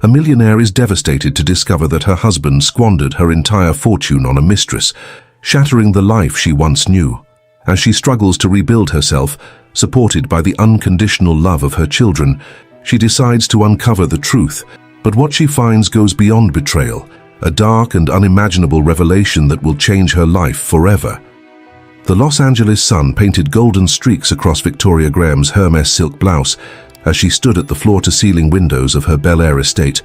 A millionaire is devastated to discover that her husband squandered her entire fortune on a mistress, shattering the life she once knew. As she struggles to rebuild herself, supported by the unconditional love of her children, she decides to uncover the truth. But what she finds goes beyond betrayal, a dark and unimaginable revelation that will change her life forever. The Los Angeles sun painted golden streaks across Victoria Graham's Hermes silk blouse as she stood at the floor-to-ceiling windows of her Bel Air estate,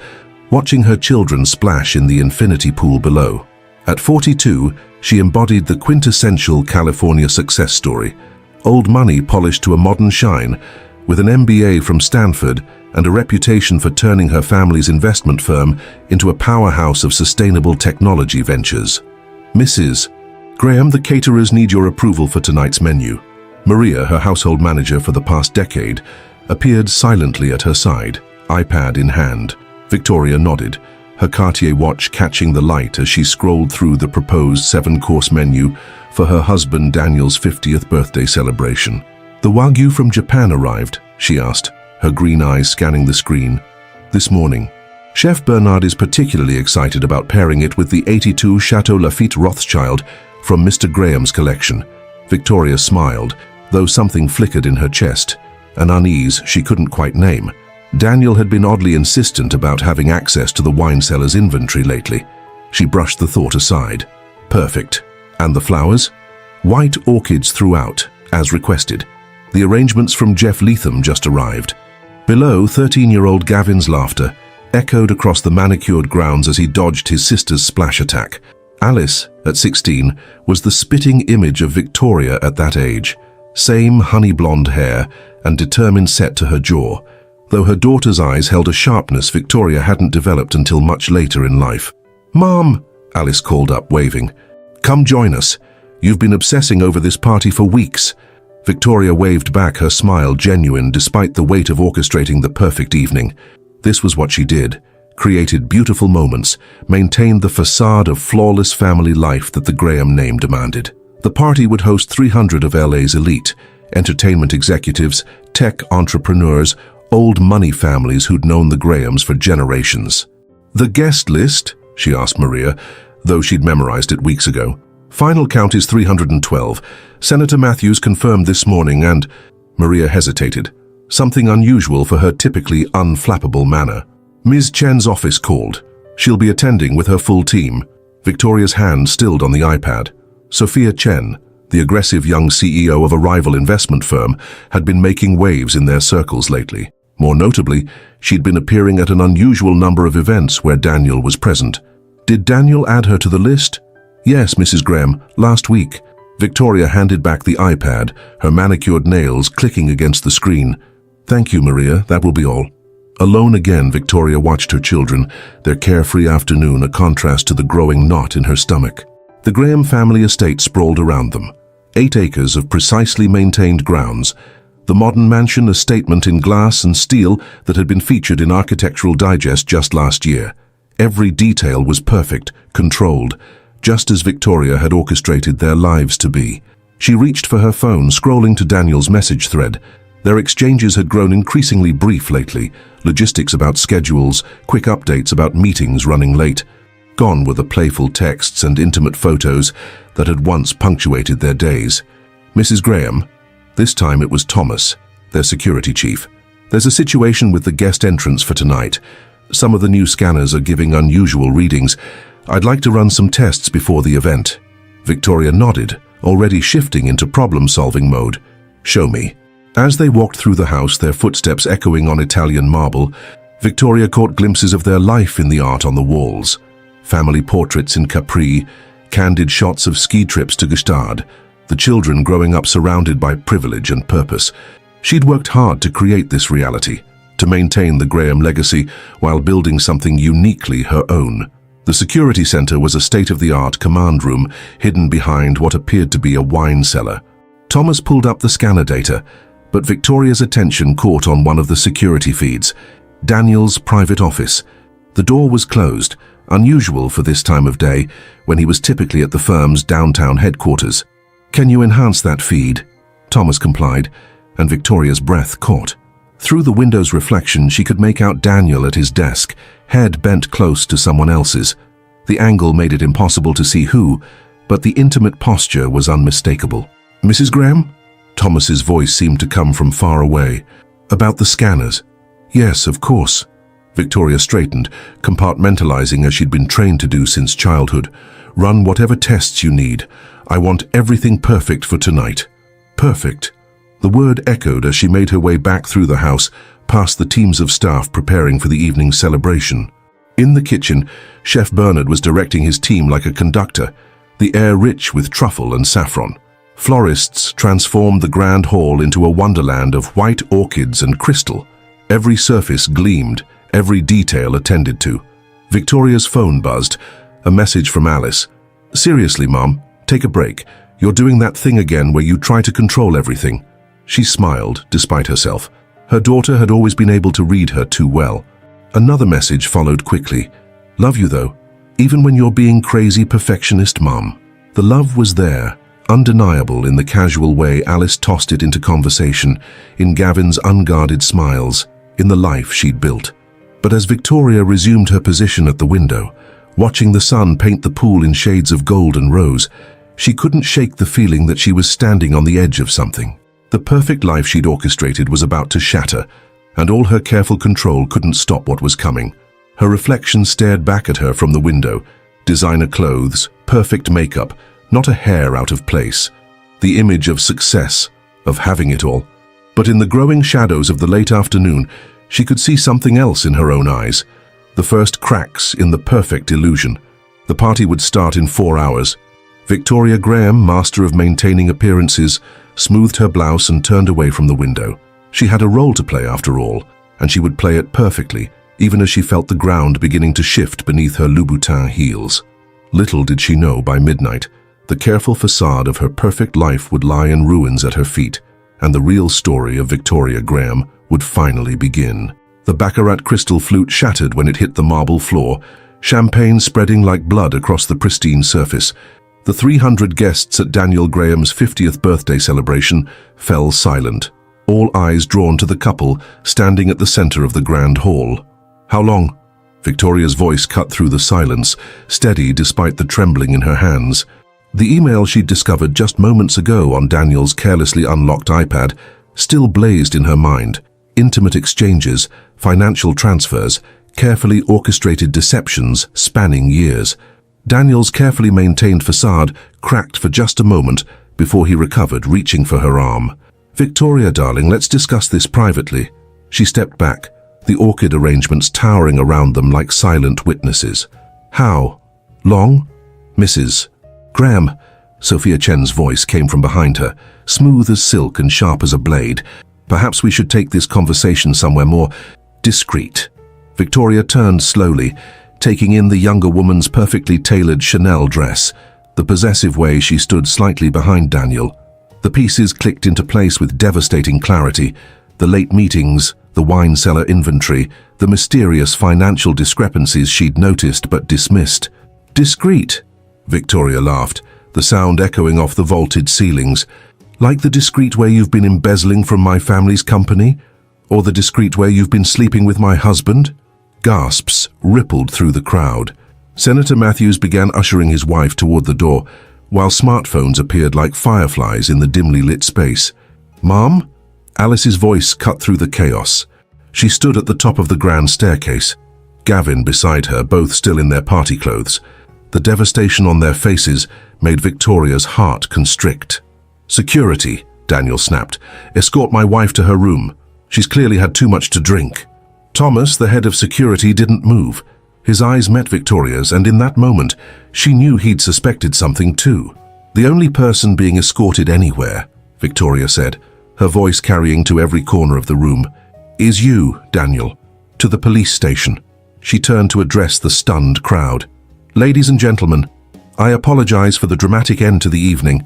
watching her children splash in the infinity pool below. At 42, she embodied the quintessential California success story, old money polished to a modern shine, with an MBA from Stanford and a reputation for turning her family's investment firm into a powerhouse of sustainable technology ventures. Mrs. Graham, the caterers need your approval for tonight's menu. Maria, her household manager for the past decade, appeared silently at her side, iPad in hand. Victoria nodded, her Cartier watch catching the light as she scrolled through the proposed 7-course menu for her husband Daniel's 50th birthday celebration. "The Wagyu from Japan arrived?" she asked, her green eyes scanning the screen. "This morning. Chef Bernard is particularly excited about pairing it with the 82 Chateau Lafite Rothschild from Mr. Graham's collection." Victoria smiled, though something flickered in her chest, an unease she couldn't quite name. Daniel had been oddly insistent about having access to the wine cellar's inventory lately. She brushed the thought aside. Perfect. And the flowers? White orchids throughout, as requested. The arrangements from Jeff Leatham just arrived. Below, 13-year-old Gavin's laughter echoed across the manicured grounds as he dodged his sister's splash attack. Alice, at 16, was the spitting image of Victoria at that age. Same honey-blonde hair and determined set to her jaw, though her daughter's eyes held a sharpness Victoria hadn't developed until much later in life. "Mom," Alice called up, waving. "Come join us. You've been obsessing over this party for weeks." Victoria waved back, her smile genuine despite the weight of orchestrating the perfect evening. This was what she did. Created beautiful moments, maintained the facade of flawless family life that the Graham name demanded. The party would host 300 of LA's elite, entertainment executives, tech entrepreneurs, old money families who'd known the Grahams for generations. "The guest list?" she asked Maria, though she'd memorized it weeks ago. "Final count is 312. Senator Matthews confirmed this morning and—" Maria hesitated, something unusual for her typically unflappable manner. "Ms. Chen's office called. She'll be attending with her full team." Victoria's hand stilled on the iPad. Sophia Chen, the aggressive young CEO of a rival investment firm, had been making waves in their circles lately. More notably, she'd been appearing at an unusual number of events where Daniel was present. Did Daniel add her to the list? "Yes, Mrs. Graham, last week." Victoria handed back the iPad, her manicured nails clicking against the screen. "Thank you, Maria, that will be all." Alone again, Victoria watched her children, their carefree afternoon a contrast to the growing knot in her stomach. The Graham family estate sprawled around them. 8 acres of precisely maintained grounds. The modern mansion a statement in glass and steel that had been featured in Architectural Digest just last year. Every detail was perfect, controlled, just as Victoria had orchestrated their lives to be. She reached for her phone, scrolling to Daniel's message thread. Their exchanges had grown increasingly brief lately, logistics about schedules, quick updates about meetings running late. Gone were the playful texts and intimate photos that had once punctuated their days. "Mrs. Graham?" This time it was Thomas, their security chief. "There's a situation with the guest entrance for tonight. Some of the new scanners are giving unusual readings. I'd like to run some tests before the event." Victoria nodded, already shifting into problem-solving mode. "Show me." As they walked through the house, their footsteps echoing on Italian marble, Victoria caught glimpses of their life in the art on the walls. Family portraits in Capri, candid shots of ski trips to Gstaad, the children growing up surrounded by privilege and purpose. She'd worked hard to create this reality, to maintain the Graham legacy while building something uniquely her own. The security center was a state-of-the-art command room hidden behind what appeared to be a wine cellar. Thomas pulled up the scanner data, but Victoria's attention caught on one of the security feeds, Daniel's private office. The door was closed, unusual for this time of day, when he was typically at the firm's downtown headquarters. "Can you enhance that feed?" Thomas complied, and Victoria's breath caught. Through the window's reflection, she could make out Daniel at his desk, head bent close to someone else's. The angle made it impossible to see who, but the intimate posture was unmistakable. "Mrs. Graham?" Thomas's voice seemed to come from far away. "About the scanners?" "Yes, of course." Victoria straightened, compartmentalizing as she'd been trained to do since childhood. "Run whatever tests you need. I want everything perfect for tonight." "Perfect." The word echoed as she made her way back through the house, past the teams of staff preparing for the evening's celebration. In the kitchen, Chef Bernard was directing his team like a conductor, the air rich with truffle and saffron. Florists transformed the grand hall into a wonderland of white orchids and crystal. Every surface gleamed, every detail attended to. Victoria's phone buzzed, a message from Alice. "Seriously, Mom, take a break. You're doing that thing again where you try to control everything." She smiled, despite herself. Her daughter had always been able to read her too well. Another message followed quickly. "Love you though, even when you're being crazy perfectionist, Mom." The love was there, undeniable in the casual way Alice tossed it into conversation, in Gavin's unguarded smiles, in the life she'd built. But as Victoria resumed her position at the window, watching the sun paint the pool in shades of gold and rose, she couldn't shake the feeling that she was standing on the edge of something. The perfect life she'd orchestrated was about to shatter, and all her careful control couldn't stop what was coming. Her reflection stared back at her from the window. Designer clothes, perfect makeup, not a hair out of place. The image of success, of having it all. But in the growing shadows of the late afternoon, she could see something else in her own eyes. The first cracks in the perfect illusion. The party would start in 4 hours. Victoria Graham, master of maintaining appearances, smoothed her blouse and turned away from the window. She had a role to play after all, and she would play it perfectly, even as she felt the ground beginning to shift beneath her Louboutin heels. Little did she know by midnight, the careful facade of her perfect life would lie in ruins at her feet, and the real story of Victoria Graham would finally begin. The baccarat crystal flute shattered when it hit the marble floor, champagne spreading like blood across the pristine surface. The 300 guests at Daniel Graham's 50th birthday celebration fell silent, all eyes drawn to the couple standing at the center of the grand hall. "How long?" Victoria's voice cut through the silence, steady despite the trembling in her hands. The email she'd discovered just moments ago on Daniel's carelessly unlocked iPad still blazed in her mind. Intimate exchanges, financial transfers, carefully orchestrated deceptions spanning years. Daniel's carefully maintained facade cracked for just a moment before he recovered, reaching for her arm. "Victoria, darling, let's discuss this privately." She stepped back, the orchid arrangements towering around them like silent witnesses. "How long?" "Mrs. Graham," Sophia Chen's voice came from behind her, smooth as silk and sharp as a blade. "Perhaps we should take this conversation somewhere more discreet." Victoria turned slowly, taking in the younger woman's perfectly tailored Chanel dress, the possessive way she stood slightly behind Daniel. The pieces clicked into place with devastating clarity. The late meetings, the wine cellar inventory, the mysterious financial discrepancies she'd noticed but dismissed. "Discreet," Victoria laughed, the sound echoing off the vaulted ceilings. "Like the discreet way you've been embezzling from my family's company? Or the discreet way you've been sleeping with my husband?" Gasps rippled through the crowd. Senator Matthews began ushering his wife toward the door, while smartphones appeared like fireflies in the dimly lit space. "Mom?" Alice's voice cut through the chaos. She stood at the top of the grand staircase, Gavin beside her, both still in their party clothes. The devastation on their faces made Victoria's heart constrict. "Security," Daniel snapped. "Escort my wife to her room. She's clearly had too much to drink." Thomas, the head of security, didn't move. His eyes met Victoria's, and in that moment, she knew he'd suspected something too. "The only person being escorted anywhere," Victoria said, her voice carrying to every corner of the room, "is you, Daniel, to the police station." She turned to address the stunned crowd. "Ladies and gentlemen, I apologize for the dramatic end to the evening,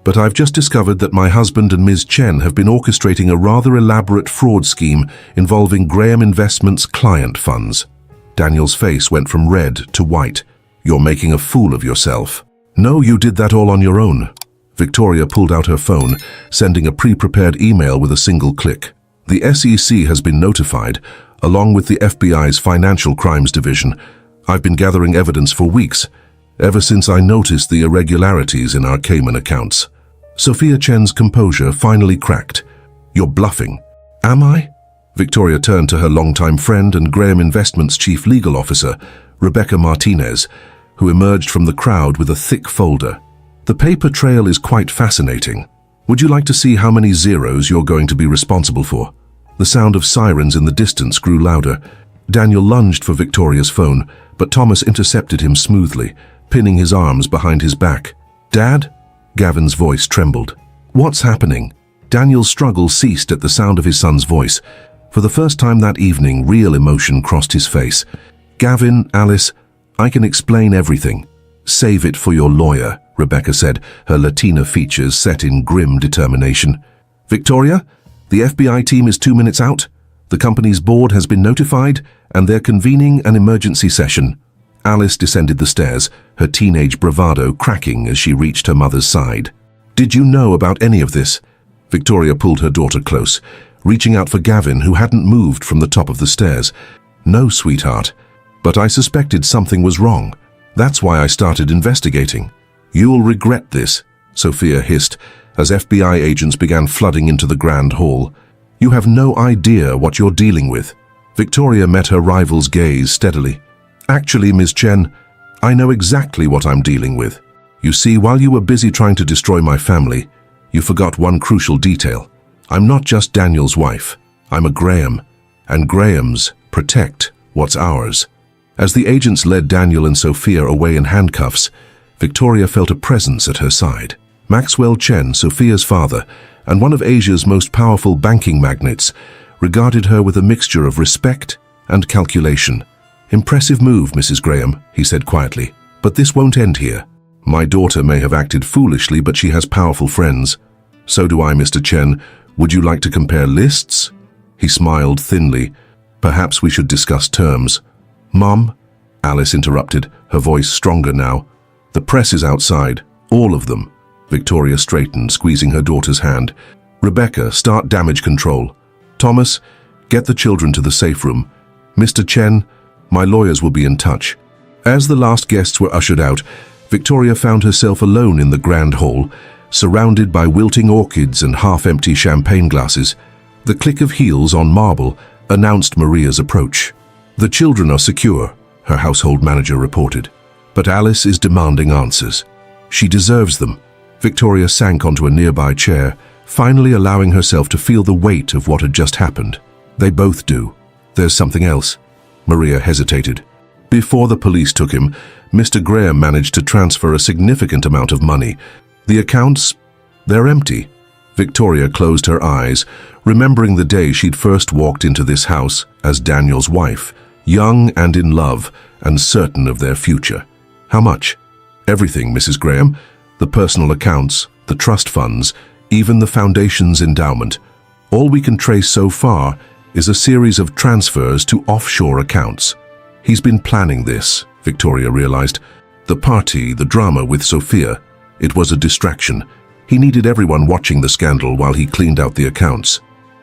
but I've just discovered that my husband and Ms. Chen have been orchestrating a rather elaborate fraud scheme involving Graham Investments' client funds." Daniel's face went from red to white. "You're making a fool of yourself." "No, you did that all on your own." Victoria pulled out her phone, sending a pre-prepared email with a single click. The SEC has been notified, along with the FBI's Financial Crimes Division. I've been gathering evidence for weeks, ever since I noticed the irregularities in our Cayman accounts. Sophia Chen's composure finally cracked. You're bluffing. Am I? Victoria turned to her longtime friend and Graham Investments Chief Legal Officer, Rebecca Martinez, who emerged from the crowd with a thick folder. The paper trail is quite fascinating. Would you like to see how many zeros you're going to be responsible for? The sound of sirens in the distance grew louder. Daniel lunged for Victoria's phone, but Thomas intercepted him smoothly, pinning his arms behind his back. Dad? Gavin's voice trembled. What's happening? Daniel's struggle ceased at the sound of his son's voice. For the first time that evening, real emotion crossed his face. Gavin, Alice, I can explain everything. Save it for your lawyer, Rebecca said, her Latina features set in grim determination. Victoria, the FBI team is 2 minutes out. The company's board has been notified, and they're convening an emergency session. Alice descended the stairs, her teenage bravado cracking as she reached her mother's side. Did you know about any of this? Victoria pulled her daughter close, reaching out for Gavin, who hadn't moved from the top of the stairs. No, sweetheart, but I suspected something was wrong. That's why I started investigating. You'll regret this, Sophia hissed, as FBI agents began flooding into the grand hall. You have no idea what you're dealing with. Victoria met her rival's gaze steadily. Actually, Ms. Chen, I know exactly what I'm dealing with. You see, while you were busy trying to destroy my family, you forgot one crucial detail. I'm not just Daniel's wife. I'm a Graham, and Grahams protect what's ours. As the agents led Daniel and Sophia away in handcuffs, Victoria felt a presence at her side. Maxwell Chen, Sophia's father, and one of Asia's most powerful banking magnates, regarded her with a mixture of respect and calculation. Impressive move, Mrs. Graham, he said quietly, but this won't end here. My daughter may have acted foolishly, but she has powerful friends. So do I, Mr. Chen. Would you like to compare lists? He smiled thinly. Perhaps we should discuss terms. Mom, Alice interrupted, her voice stronger now. The press is outside, all of them. Victoria straightened, squeezing her daughter's hand. Rebecca, start damage control. Thomas, get the children to the safe room. Mr. Chen, my lawyers will be in touch. As the last guests were ushered out, Victoria found herself alone in the grand hall, surrounded by wilting orchids and half-empty champagne glasses. The click of heels on marble announced Maria's approach. The children are secure, her household manager reported. But Alice is demanding answers. She deserves them. Victoria sank onto a nearby chair, finally allowing herself to feel the weight of what had just happened. They both do. There's something else. Maria hesitated. Before the police took him, Mr. Graham managed to transfer a significant amount of money. The accounts, they're empty. Victoria closed her eyes, remembering the day she'd first walked into this house as Daniel's wife, young and in love and certain of their future. How much? Everything, Mrs. Graham. The personal accounts, the trust funds, even the foundation's endowment. All we can trace so far is a series of transfers to offshore accounts. He's been planning this, Victoria realized. The party, the drama with Sophia, it was a distraction. He needed everyone watching the scandal while he cleaned out the accounts.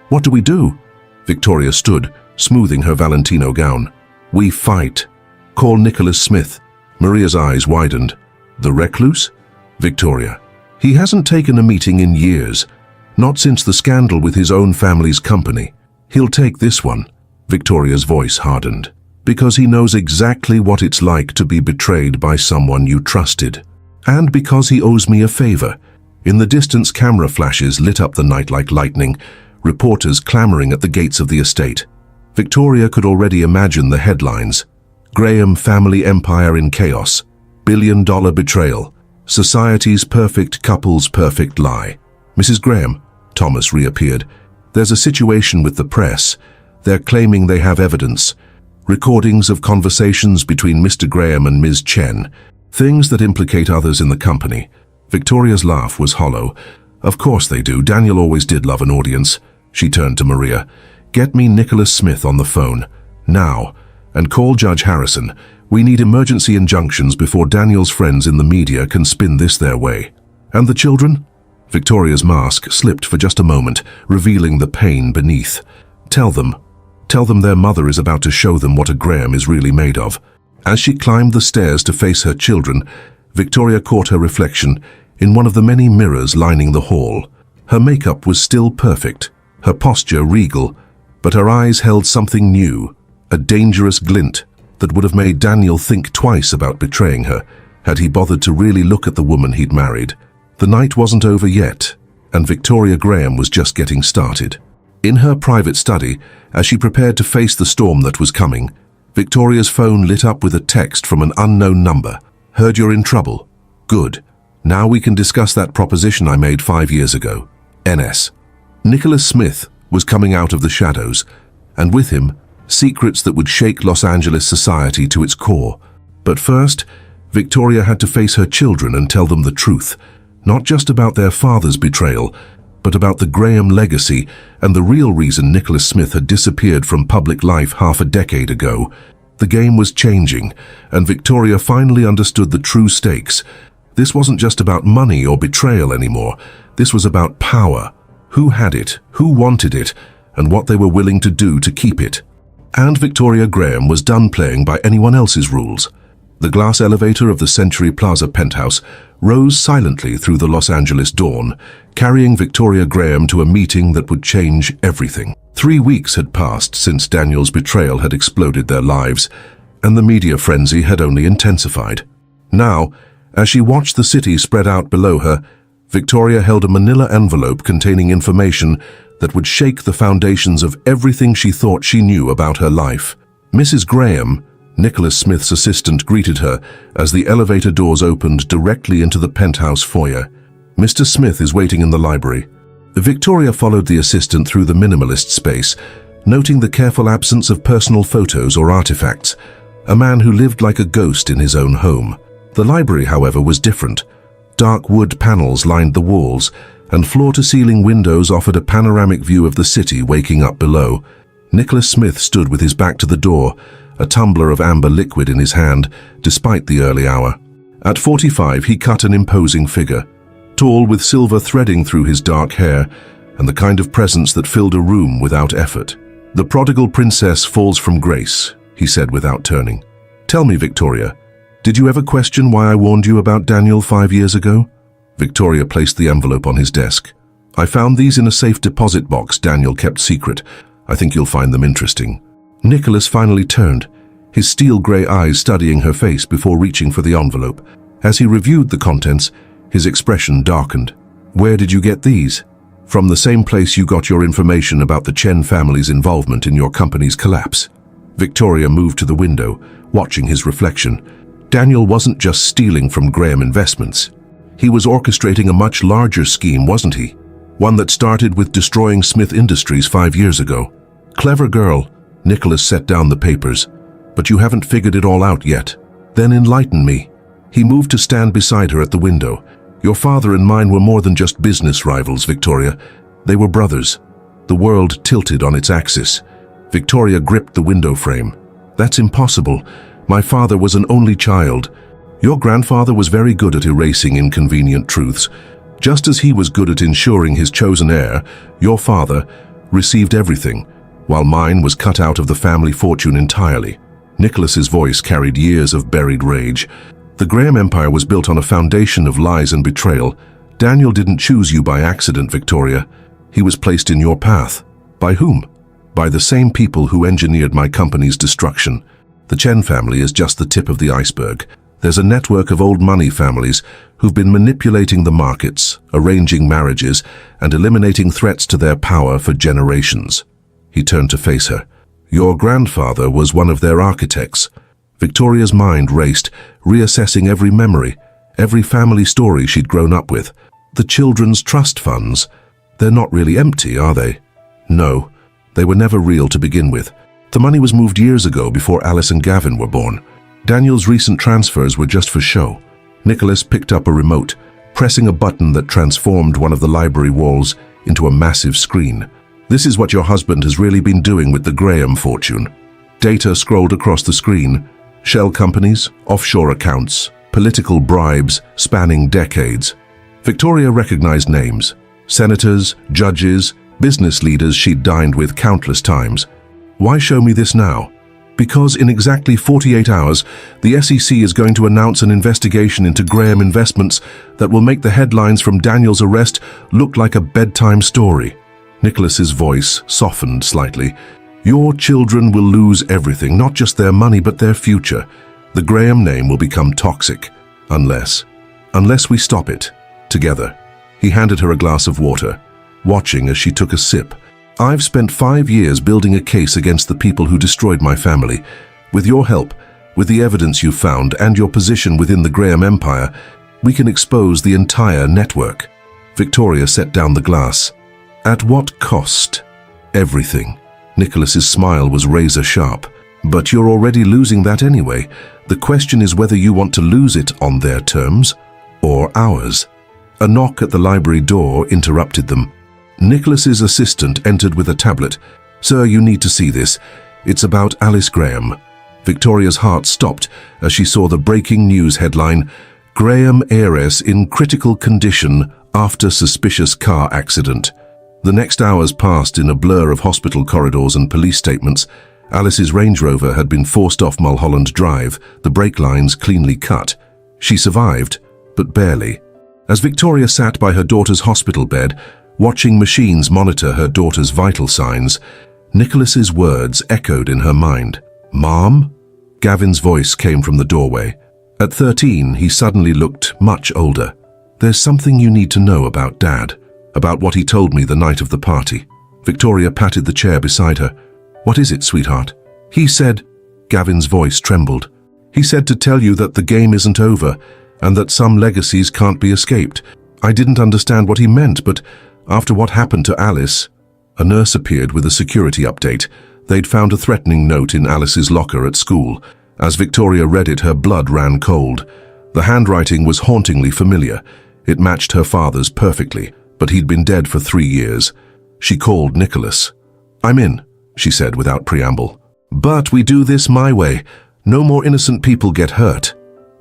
What do we do? Victoria stood, smoothing her Valentino gown. We fight. Call Nicholas Smith. Maria's eyes widened. The recluse? Victoria. He hasn't taken a meeting in years. Not since the scandal with his own family's company. He'll take this one. Victoria's voice hardened. Because he knows exactly what it's like to be betrayed by someone you trusted. And because he owes me a favor. In the distance, camera flashes lit up the night like lightning, reporters clamoring at the gates of the estate. Victoria could already imagine the headlines. Graham family empire in chaos. Billion-dollar betrayal. Society's perfect couple's perfect lie. Mrs. Graham, Thomas reappeared. There's a situation with the press. They're claiming they have evidence. Recordings of conversations between Mr. Graham and Ms. Chen. Things that implicate others in the company. Victoria's laugh was hollow. Of course they do. Daniel always did love an audience. She turned to Maria. Get me Nicholas Smith on the phone. Now. And call Judge Harrison. We need emergency injunctions before Daniel's friends in the media can spin this their way. And the children? Victoria's mask slipped for just a moment, revealing the pain beneath. Tell them their mother is about to show them what a Graham is really made of. As she climbed the stairs to face her children, Victoria caught her reflection in one of the many mirrors lining the hall. Her makeup was still perfect, her posture regal, but her eyes held something new, a dangerous glint that would have made Daniel think twice about betraying her, had he bothered to really look at the woman he'd married. The night wasn't over yet, and Victoria Graham was just getting started. In her private study, as she prepared to face the storm that was coming, Victoria's phone lit up with a text from an unknown number. Heard you're in trouble. Good. Now we can discuss that proposition I made 5 years ago. NS. Nicholas Smith was coming out of the shadows, and with him, secrets that would shake Los Angeles society to its core. But first, Victoria had to face her children and tell them the truth, not just about their father's betrayal, but about the Graham legacy and the real reason Nicholas Smith had disappeared from public life half a decade ago. The game was changing, and Victoria finally understood the true stakes. This wasn't just about money or betrayal anymore. This was about power. Who had it, who wanted it, and what they were willing to do to keep it. And Victoria Graham was done playing by anyone else's rules. The glass elevator of the Century Plaza penthouse rose silently through the Los Angeles dawn, carrying Victoria Graham to a meeting that would change everything. 3 weeks had passed since Daniel's betrayal had exploded their lives, and the media frenzy had only intensified. Now, as she watched the city spread out below her, Victoria held a manila envelope containing information that would shake the foundations of everything she thought she knew about her life. Mrs. Graham, Nicholas Smith's assistant, greeted her as the elevator doors opened directly into the penthouse foyer. Mr. Smith is waiting in the library. Victoria followed the assistant through the minimalist space, noting the careful absence of personal photos or artifacts, a man who lived like a ghost in his own home. The library, however, was different. Dark wood panels lined the walls, and floor-to-ceiling windows offered a panoramic view of the city waking up below. Nicholas Smith stood with his back to the door, a tumbler of amber liquid in his hand, despite the early hour. At 45, he cut an imposing figure, tall with silver threading through his dark hair, and the kind of presence that filled a room without effort. "The prodigal princess falls from grace," he said without turning. "Tell me, Victoria, did you ever question why I warned you about Daniel 5 years ago?" Victoria placed the envelope on his desk. "I found these in a safe deposit box Daniel kept secret. I think you'll find them interesting." Nicholas finally turned, his steel-grey eyes studying her face before reaching for the envelope. As he reviewed the contents, his expression darkened. "Where did you get these?" "From the same place you got your information about the Chen family's involvement in your company's collapse." Victoria moved to the window, watching his reflection. Daniel wasn't just stealing from Graham Investments. He was orchestrating a much larger scheme, wasn't he? One that started with destroying Smith Industries 5 years ago. "Clever girl." Nicholas set down the papers. "But you haven't figured it all out yet." "Then enlighten me." He moved to stand beside her at the window. "Your father and mine were more than just business rivals, Victoria. They were brothers." The world tilted on its axis. Victoria gripped the window frame. "That's impossible. My father was an only child. Your grandfather was very good at erasing inconvenient truths. Just as he was good at ensuring his chosen heir, your father, received everything, while mine was cut out of the family fortune entirely." Nicholas's voice carried years of buried rage. "The Graham Empire was built on a foundation of lies and betrayal. Daniel didn't choose you by accident, Victoria. He was placed in your path." "By whom?" "By the same people who engineered my company's destruction. The Chen family is just the tip of the iceberg. There's a network of old money families who've been manipulating the markets, arranging marriages, and eliminating threats to their power for generations." He turned to face her. "Your grandfather was one of their architects." Victoria's mind raced, reassessing every memory, every family story she'd grown up with. The children's trust funds, they're not really empty, are they? No, they were never real to begin with. The money was moved years ago before Alice and Gavin were born. Daniel's recent transfers were just for show. Nicholas picked up a remote, pressing a button that transformed one of the library walls into a massive screen. "This is what your husband has really been doing with the Graham fortune." Data scrolled across the screen. Shell companies, offshore accounts, political bribes spanning decades. Victoria recognized names. Senators, judges, business leaders she'd dined with countless times. Why show me this now? Because in exactly 48 hours, the SEC is going to announce an investigation into Graham Investments that will make the headlines from Daniel's arrest look like a bedtime story. Nicholas's voice softened slightly. Your children will lose everything, not just their money, but their future. The Graham name will become toxic. Unless we stop it. Together. He handed her a glass of water, watching as she took a sip. I've spent 5 years building a case against the people who destroyed my family. With your help, with the evidence you've found, and your position within the Graham Empire, we can expose the entire network. Victoria set down the glass. At what cost? Everything. Nicholas's smile was razor sharp. But you're already losing that anyway. The question is whether you want to lose it on their terms or ours. A knock at the library door interrupted them. Nicholas's assistant entered with a tablet. Sir, you need to see this. It's about Alice Graham. Victoria's heart stopped as she saw the breaking news headline, Graham heiress in critical condition after suspicious car accident. The next hours passed in a blur of hospital corridors and police statements. Alice's Range Rover had been forced off Mulholland Drive, the brake lines cleanly cut. She survived, but barely. As Victoria sat by her daughter's hospital bed, watching machines monitor her daughter's vital signs, Nicholas's words echoed in her mind. Mom? Gavin's voice came from the doorway. At 13, he suddenly looked much older. There's something you need to know about Dad, about what he told me the night of the party. Victoria patted the chair beside her. What is it, sweetheart? He said, Gavin's voice trembled. He said to tell you that the game isn't over and that some legacies can't be escaped. I didn't understand what he meant, but after what happened to Alice, a nurse appeared with a security update. They'd found a threatening note in Alice's locker at school. As Victoria read it, her blood ran cold. The handwriting was hauntingly familiar. It matched her father's perfectly, but he'd been dead for 3 years. She called Nicholas. I'm in, she said without preamble. But we do this my way. No more innocent people get hurt.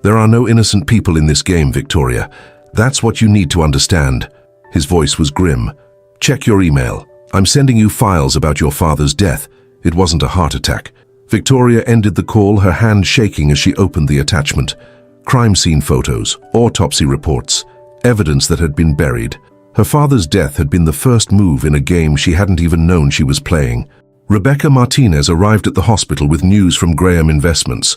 There are no innocent people in this game, Victoria. That's what you need to understand. His voice was grim. Check your email. I'm sending you files about your father's death. It wasn't a heart attack. Victoria ended the call, her hand shaking as she opened the attachment. Crime scene photos, autopsy reports, evidence that had been buried. Her father's death had been the first move in a game she hadn't even known she was playing. Rebecca Martinez arrived at the hospital with news from Graham Investments.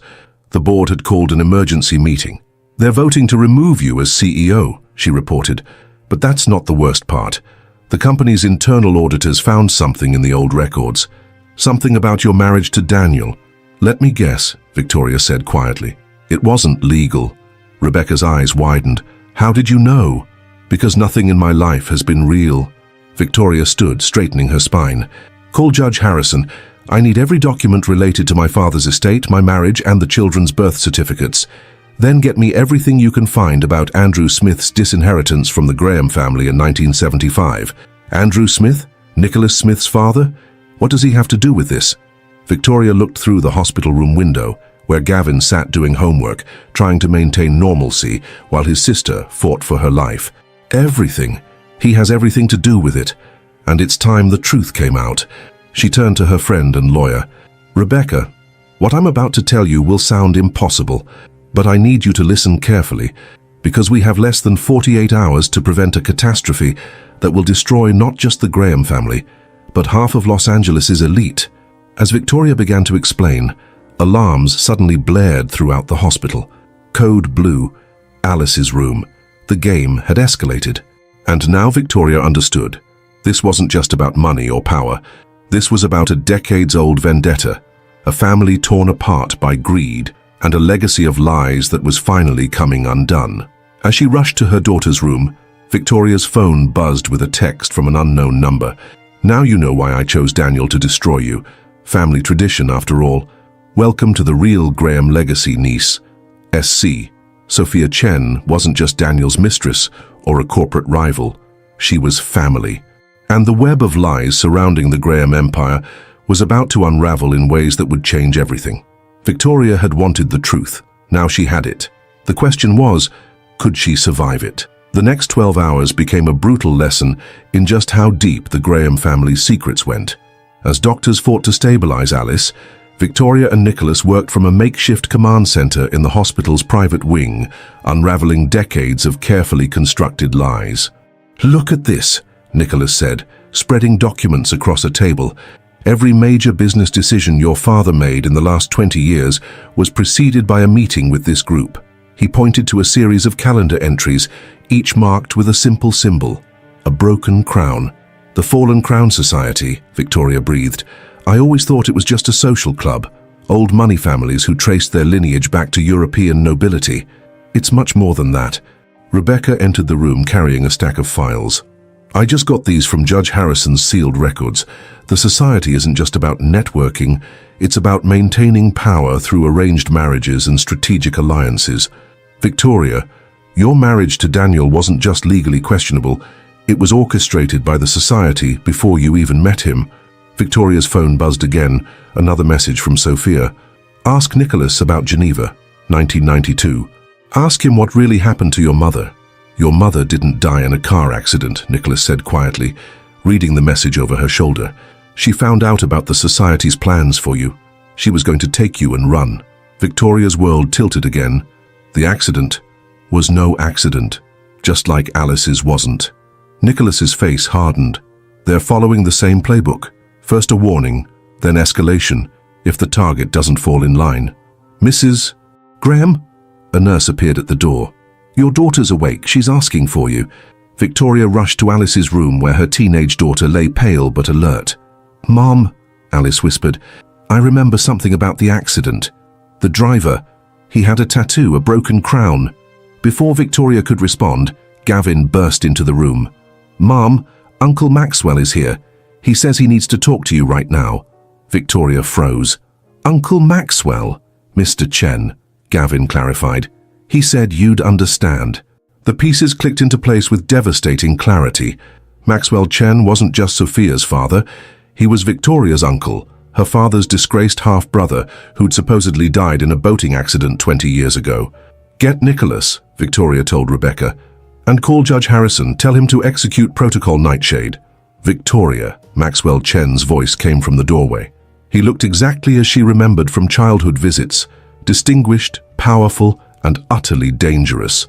The board had called an emergency meeting. They're voting to remove you as CEO, she reported. But that's not the worst part. The company's internal auditors found something in the old records. Something about your marriage to Daniel. Let me guess, Victoria said quietly. It wasn't legal. Rebecca's eyes widened. How did you know? Because nothing in my life has been real. Victoria stood, straightening her spine. Call Judge Harrison. I need every document related to my father's estate, my marriage, and the children's birth certificates. Then get me everything you can find about Andrew Smith's disinheritance from the Graham family in 1975. Andrew Smith? Nicholas Smith's father? What does he have to do with this? Victoria looked through the hospital room window, where Gavin sat doing homework, trying to maintain normalcy, while his sister fought for her life. Everything. He has everything to do with it. And it's time the truth came out. She turned to her friend and lawyer. Rebecca, what I'm about to tell you will sound impossible, but I need you to listen carefully, because we have less than 48 hours to prevent a catastrophe that will destroy not just the Graham family, but half of Los Angeles' elite. As Victoria began to explain, alarms suddenly blared throughout the hospital. Code Blue, Alice's room. The game had escalated. And now Victoria understood. This wasn't just about money or power. This was about a decades-old vendetta, a family torn apart by greed, and a legacy of lies that was finally coming undone. As she rushed to her daughter's room, Victoria's phone buzzed with a text from an unknown number. Now you know why I chose Daniel to destroy you. Family tradition, after all. Welcome to the real Graham legacy, niece. SC. Sophia Chen wasn't just Daniel's mistress or a corporate rival. She was family. And the web of lies surrounding the Graham empire was about to unravel in ways that would change everything. Victoria had wanted the truth. Now she had it. The question was, could she survive it? The next 12 hours became a brutal lesson in just how deep the Graham family's secrets went. As doctors fought to stabilize Alice, Victoria and Nicholas worked from a makeshift command center in the hospital's private wing, unraveling decades of carefully constructed lies. "Look at this," Nicholas said, spreading documents across a table. "Every major business decision your father made in the last 20 years was preceded by a meeting with this group." He pointed to a series of calendar entries, each marked with a simple symbol, a broken crown. "The Fallen Crown Society," Victoria breathed. "I always thought it was just a social club, old money families who traced their lineage back to European nobility. It's much more than that." Rebecca entered the room carrying a stack of files. "I just got these from Judge Harrison's sealed records. The society isn't just about networking, it's about maintaining power through arranged marriages and strategic alliances. Victoria, your marriage to Daniel wasn't just legally questionable, it was orchestrated by the society before you even met him." Victoria's phone buzzed again, another message from Sophia. "Ask Nicholas about Geneva, 1992. Ask him what really happened to your mother." "Your mother didn't die in a car accident," Nicholas said quietly, reading the message over her shoulder. "She found out about the society's plans for you. She was going to take you and run." Victoria's world tilted again. The accident was no accident, just like Alice's wasn't. Nicholas's face hardened. "They're following the same playbook. First a warning, then escalation, if the target doesn't fall in line." "Mrs. Graham?" A nurse appeared at the door. "Your daughter's awake, she's asking for you." Victoria rushed to Alice's room where her teenage daughter lay pale but alert. "Mom," Alice whispered, "I remember something about the accident. The driver, he had a tattoo, a broken crown." Before Victoria could respond, Gavin burst into the room. "Mom, Uncle Maxwell is here. He says he needs to talk to you right now." Victoria froze. "Uncle Maxwell?" "Mr. Chen," Gavin clarified. "He said you'd understand." The pieces clicked into place with devastating clarity. Maxwell Chen wasn't just Sophia's father, he was Victoria's uncle, her father's disgraced half-brother who'd supposedly died in a boating accident 20 years ago. "Get Nicholas," Victoria told Rebecca, "and call Judge Harrison, tell him to execute Protocol Nightshade." "Victoria," Maxwell Chen's voice came from the doorway. He looked exactly as she remembered from childhood visits, distinguished, powerful, and utterly dangerous.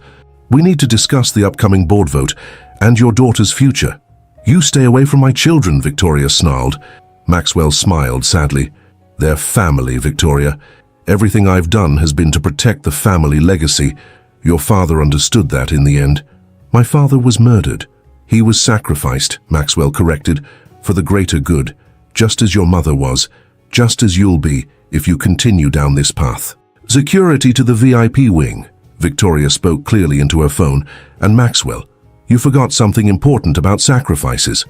"We need to discuss the upcoming board vote and your daughter's future." "You stay away from my children," Victoria snarled. Maxwell smiled sadly. "They're family, Victoria. Everything I've done has been to protect the family legacy. Your father understood that in the end." "My father was murdered." "He was sacrificed," Maxwell corrected, "for the greater good, just as your mother was, just as you'll be if you continue down this path." "Security to the VIP wing," Victoria spoke clearly into her phone, "and Maxwell, you forgot something important about sacrifices."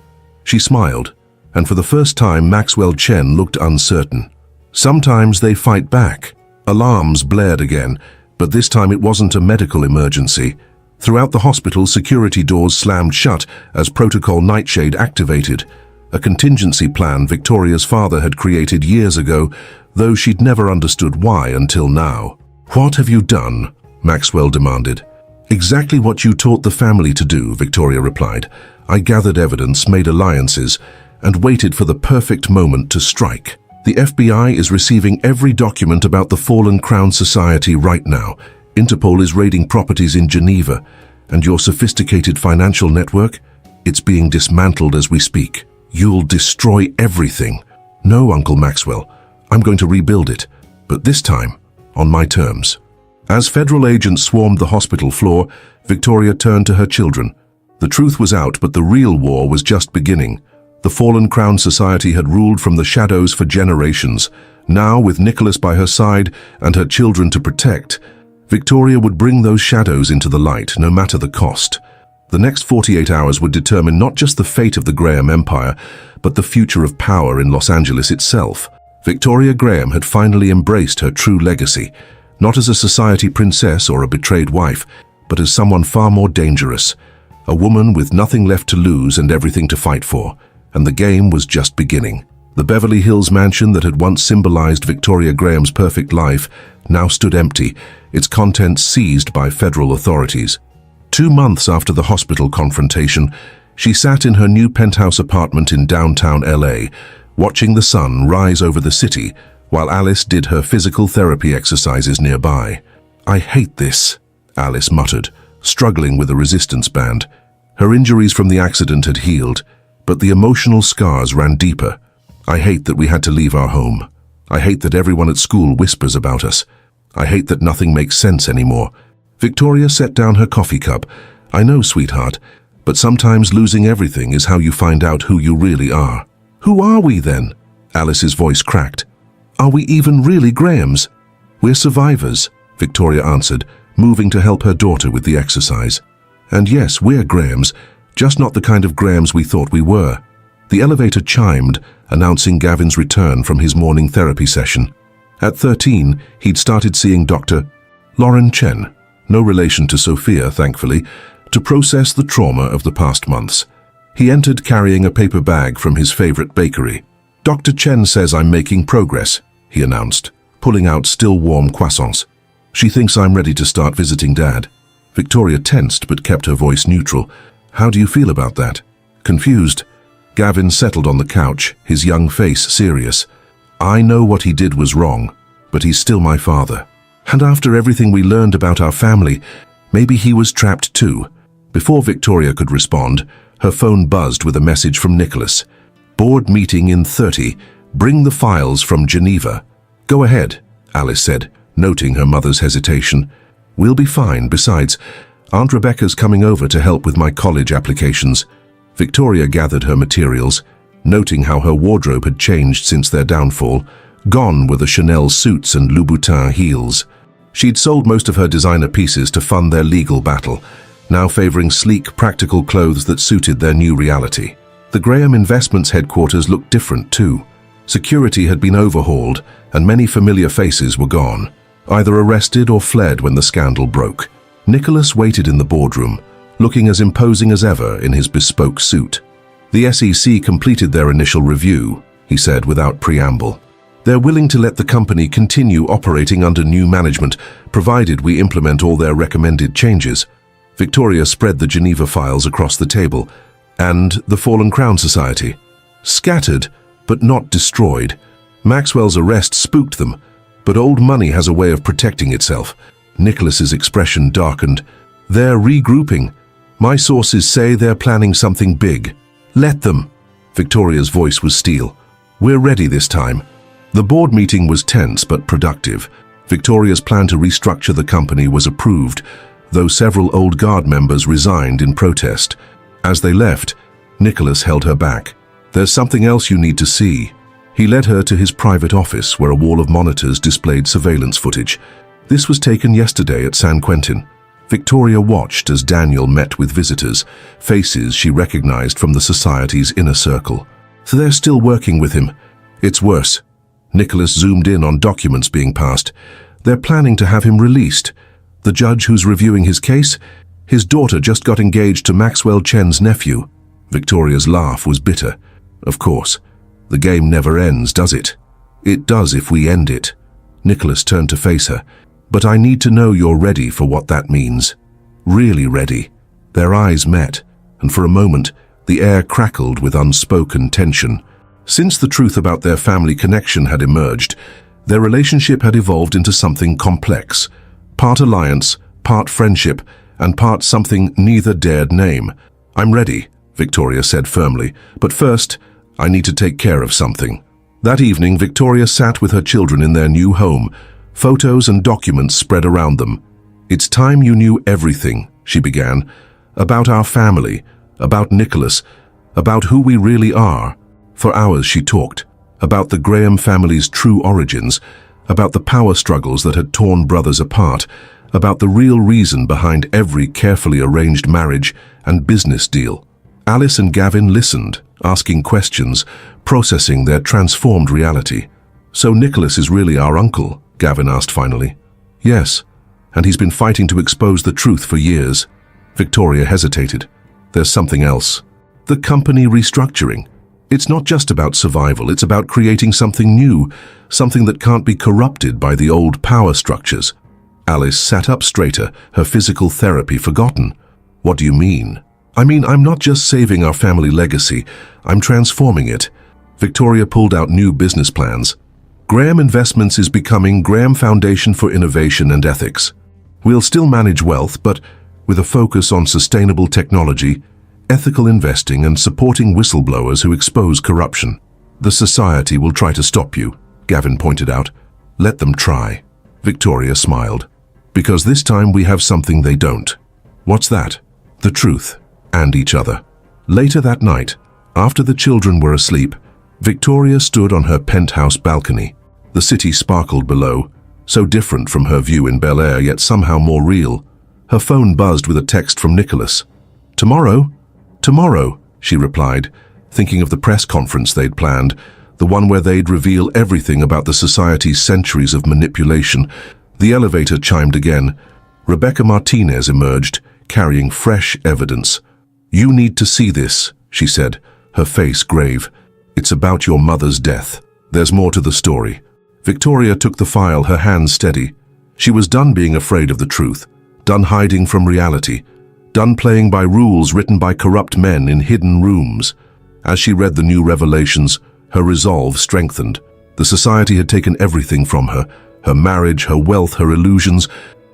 She smiled, and for the first time Maxwell Chen looked uncertain. "Sometimes they fight back." Alarms blared again, but this time it wasn't a medical emergency. Throughout the hospital, security doors slammed shut as Protocol Nightshade activated, a contingency plan Victoria's father had created years ago, though she'd never understood why until now. "What have you done?" Maxwell demanded. "Exactly what you taught the family to do," Victoria replied. "I gathered evidence, made alliances, and waited for the perfect moment to strike. The FBI is receiving every document about the Fallen Crown Society right now. Interpol is raiding properties in Geneva, and your sophisticated financial network, it's being dismantled as we speak. You'll destroy everything." "No, Uncle Maxwell, I'm going to rebuild it, but this time, on my terms." As federal agents swarmed the hospital floor, Victoria turned to her children. The truth was out, but the real war was just beginning. The Fallen Crown Society had ruled from the shadows for generations. Now, with Nicholas by her side and her children to protect, Victoria would bring those shadows into the light, no matter the cost. The next 48 hours would determine not just the fate of the Graham Empire, but the future of power in Los Angeles itself. Victoria Graham had finally embraced her true legacy, not as a society princess or a betrayed wife, but as someone far more dangerous, a woman with nothing left to lose and everything to fight for. And the game was just beginning. The Beverly Hills mansion that had once symbolized Victoria Graham's perfect life now stood empty, its contents seized by federal authorities. 2 months after the hospital confrontation, she sat in her new penthouse apartment in downtown LA, watching the sun rise over the city while Alice did her physical therapy exercises nearby. "I hate this," Alice muttered, struggling with a resistance band. Her injuries from the accident had healed, but the emotional scars ran deeper. "I hate that we had to leave our home. I hate that everyone at school whispers about us. I hate that nothing makes sense anymore." Victoria set down her coffee cup. "I know, sweetheart, but sometimes losing everything is how you find out who you really are." "Who are we then?" Alice's voice cracked. "Are we even really Grahams?" "We're survivors," Victoria answered, moving to help her daughter with the exercise. "And yes, we're Grahams, just not the kind of Grahams we thought we were." The elevator chimed, announcing Gavin's return from his morning therapy session. At 13, he'd started seeing Dr. Lauren Chen, no relation to Sophia, thankfully, to process the trauma of the past months. He entered carrying a paper bag from his favorite bakery. "Dr. Chen says I'm making progress," he announced, pulling out still warm croissants. "She thinks I'm ready to start visiting Dad." Victoria tensed but kept her voice neutral. "How do you feel about that?" Confused, Gavin settled on the couch, his young face serious. "I know what he did was wrong, but he's still my father. And after everything we learned about our family, maybe he was trapped too." Before Victoria could respond, her phone buzzed with a message from Nicholas. "Board meeting in 30. Bring the files from Geneva." "Go ahead," Alice said, noting her mother's hesitation. "We'll be fine. Besides, Aunt Rebecca's coming over to help with my college applications." Victoria gathered her materials, noting how her wardrobe had changed since their downfall. Gone were the Chanel suits and Louboutin heels. She'd sold most of her designer pieces to fund their legal battle, now favoring sleek, practical clothes that suited their new reality. The Graham Investments headquarters looked different too. Security had been overhauled, and many familiar faces were gone, either arrested or fled when the scandal broke. Nicholas waited in the boardroom, looking as imposing as ever in his bespoke suit. "The SEC completed their initial review," he said without preamble. "They're willing to let the company continue operating under new management, provided we implement all their recommended changes." Victoria spread the Geneva files across the table. "And the Fallen Crown Society?" "Scattered, but not destroyed. Maxwell's arrest spooked them, but old money has a way of protecting itself." Nicholas's expression darkened. "They're regrouping. My sources say they're planning something big." "Let them." Victoria's voice was steel. "We're ready this time." The board meeting was tense but productive. Victoria's plan to restructure the company was approved, though several old guard members resigned in protest. As they left, Nicholas held her back. "There's something else you need to see." He led her to his private office where a wall of monitors displayed surveillance footage. This was taken yesterday at San Quentin. Victoria watched as Daniel met with visitors, faces she recognized from the society's inner circle. "So they're still working with him." "It's worse." Nicholas zoomed in on documents being passed. "They're planning to have him released. The judge who's reviewing his case? His daughter just got engaged to Maxwell Chen's nephew." Victoria's laugh was bitter. "Of course. The game never ends, does it?" "It does if we end it." Nicholas turned to face her. "But I need to know you're ready for what that means." "Really ready." Their eyes met, and for a moment, the air crackled with unspoken tension. Since the truth about their family connection had emerged, their relationship had evolved into something complex. Part alliance, part friendship, and part something neither dared name. "I'm ready," Victoria said firmly, "but first, I need to take care of something." That evening, Victoria sat with her children in their new home, photos and documents spread around them. "It's time you knew everything," she began, "about our family, about Nicholas, about who we really are." For hours she talked, about the Graham family's true origins, about the power struggles that had torn brothers apart, about the real reason behind every carefully arranged marriage and business deal. Alice and Gavin listened, asking questions, processing their transformed reality. "So Nicholas is really our uncle?" Gavin asked finally. "Yes, and he's been fighting to expose the truth for years." Victoria hesitated. "There's something else. The company restructuring. It's not just about survival, it's about creating something new, something that can't be corrupted by the old power structures." Alice sat up straighter, her physical therapy forgotten. What do you mean? I mean, I'm not just saving our family legacy, I'm transforming it. Victoria pulled out new business plans. Graham Investments is becoming Graham Foundation for Innovation and Ethics. We'll still manage wealth, but with a focus on sustainable technology, ethical investing, and supporting whistleblowers who expose corruption. The society will try to stop you, Gavin pointed out. Let them try. Victoria smiled. Because this time we have something they don't. What's that? The truth, and each other. Later that night, after the children were asleep, Victoria stood on her penthouse balcony. The city sparkled below, so different from her view in Bel Air, yet somehow more real. Her phone buzzed with a text from Nicholas. "Tomorrow? Tomorrow," she replied, thinking of the press conference they'd planned, the one where they'd reveal everything about the society's centuries of manipulation. The elevator chimed again. Rebecca Martinez emerged, carrying fresh evidence. "You need to see this," she said, her face grave. "It's about your mother's death. There's more to the story." Victoria took the file, her hands steady. She was done being afraid of the truth, done hiding from reality, done playing by rules written by corrupt men in hidden rooms. As she read the new revelations, her resolve strengthened. The society had taken everything from her, her marriage, her wealth, her illusions,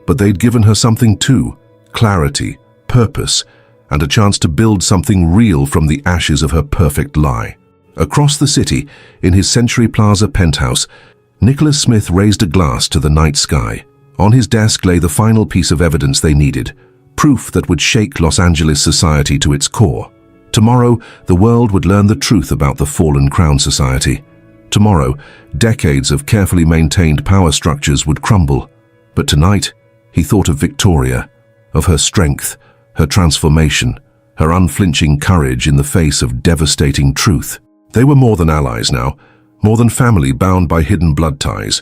but they'd given her something too: clarity, purpose, and a chance to build something real from the ashes of her perfect lie. Across the city, in his Century Plaza penthouse, Nicholas Smith raised a glass to the night sky. On his desk lay the final piece of evidence they needed, proof that would shake Los Angeles society to its core. Tomorrow, the world would learn the truth about the fallen Crown Society. Tomorrow, decades of carefully maintained power structures would crumble. But tonight, he thought of Victoria, of her strength, her transformation, her unflinching courage in the face of devastating truth. They were more than allies now, more than family bound by hidden blood ties.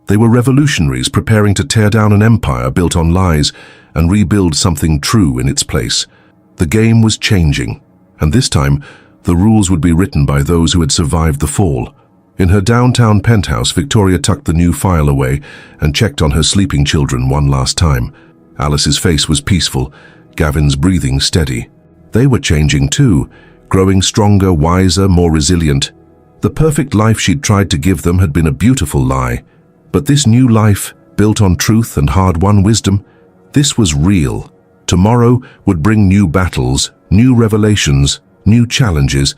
They were revolutionaries preparing to tear down an empire built on lies and rebuild something true in its place. The game was changing, and this time, the rules would be written by those who had survived the fall. In her downtown penthouse, Victoria tucked the new file away and checked on her sleeping children one last time. Alice's face was peaceful, Gavin's breathing steady. They were changing too, growing stronger, wiser, more resilient. The perfect life she'd tried to give them had been a beautiful lie. But this new life, built on truth and hard-won wisdom, this was real. Tomorrow would bring new battles, new revelations, new challenges.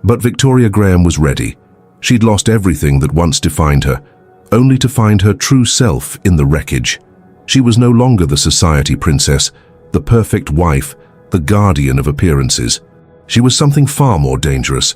But Victoria Graham was ready. She'd lost everything that once defined her, only to find her true self in the wreckage. She was no longer the society princess, the perfect wife, the guardian of appearances. She was something far more dangerous,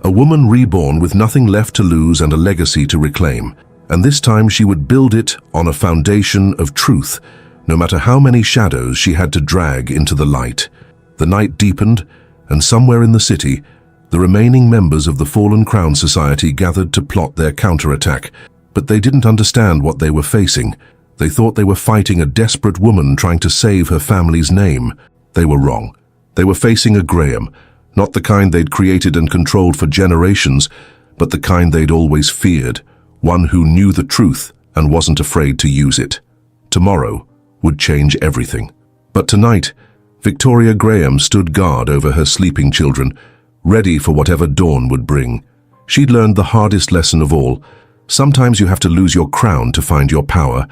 a woman reborn with nothing left to lose and a legacy to reclaim. And this time she would build it on a foundation of truth, no matter how many shadows she had to drag into the light. The night deepened, and somewhere in the city, the remaining members of the Fallen Crown Society gathered to plot their counterattack. But they didn't understand what they were facing. They thought they were fighting a desperate woman trying to save her family's name. They were wrong. They were facing a Graham, not the kind they'd created and controlled for generations, but the kind they'd always feared, one who knew the truth and wasn't afraid to use it. Tomorrow would change everything. But tonight, Victoria Graham stood guard over her sleeping children, ready for whatever dawn would bring. She'd learned the hardest lesson of all. Sometimes you have to lose your crown to find your power,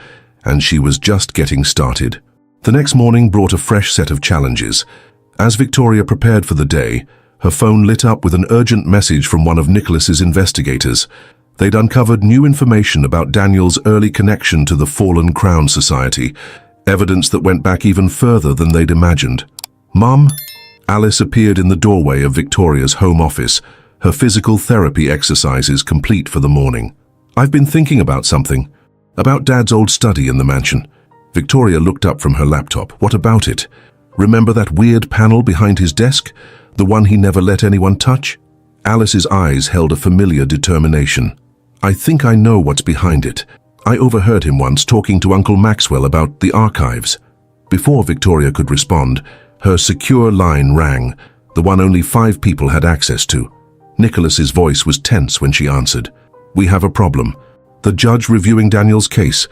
and she was just getting started. The next morning brought a fresh set of challenges. As Victoria prepared for the day, her phone lit up with an urgent message from one of Nicholas's investigators. They'd uncovered new information about Daniel's early connection to the Fallen Crown Society, evidence that went back even further than they'd imagined. "Mum?" Alice appeared in the doorway of Victoria's home office, her physical therapy exercises complete for the morning. "I've been thinking about something. About Dad's old study in the mansion." Victoria looked up from her laptop. "What about it? Remember that weird panel behind his desk? The one he never let anyone touch?" Alice's eyes held a familiar determination. "I think I know what's behind it. I overheard him once talking to Uncle Maxwell about the archives." Before Victoria could respond, her secure line rang, the one only 5 people had access to. Nicholas's voice was tense when she answered. "We have a problem. The judge reviewing Daniel's case.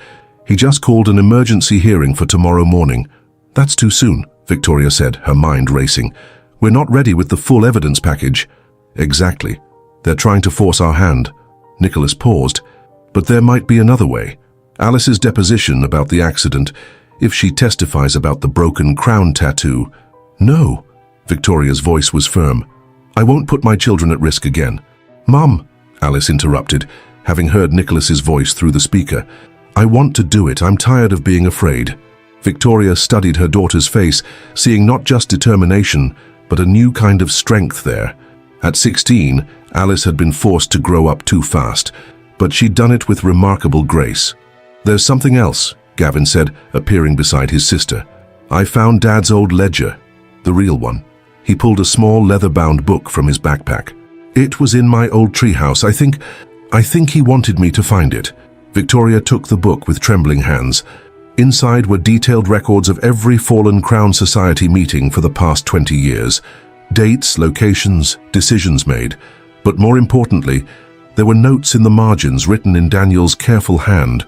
He just called an emergency hearing for tomorrow morning." "That's too soon," Victoria said, her mind racing. "We're not ready with the full evidence package." "Exactly. They're trying to force our hand." Nicholas paused. "But there might be another way. Alice's deposition about the accident, if she testifies about the broken crown tattoo." "No." Victoria's voice was firm. "I won't put my children at risk again." "Mum," Alice interrupted, having heard Nicholas's voice through the speaker. "I want to do it. I'm tired of being afraid." Victoria studied her daughter's face, seeing not just determination, but a new kind of strength there. At 16, Alice had been forced to grow up too fast, but she'd done it with remarkable grace. "There's something else," Gavin said, appearing beside his sister. "I found Dad's old ledger, the real one." He pulled a small leather-bound book from his backpack. "It was in my old treehouse. I think he wanted me to find it." Victoria took the book with trembling hands. Inside were detailed records of every Fallen Crown Society meeting for the past 20 years. Dates, locations, decisions made. But more importantly, there were notes in the margins written in Daniel's careful hand.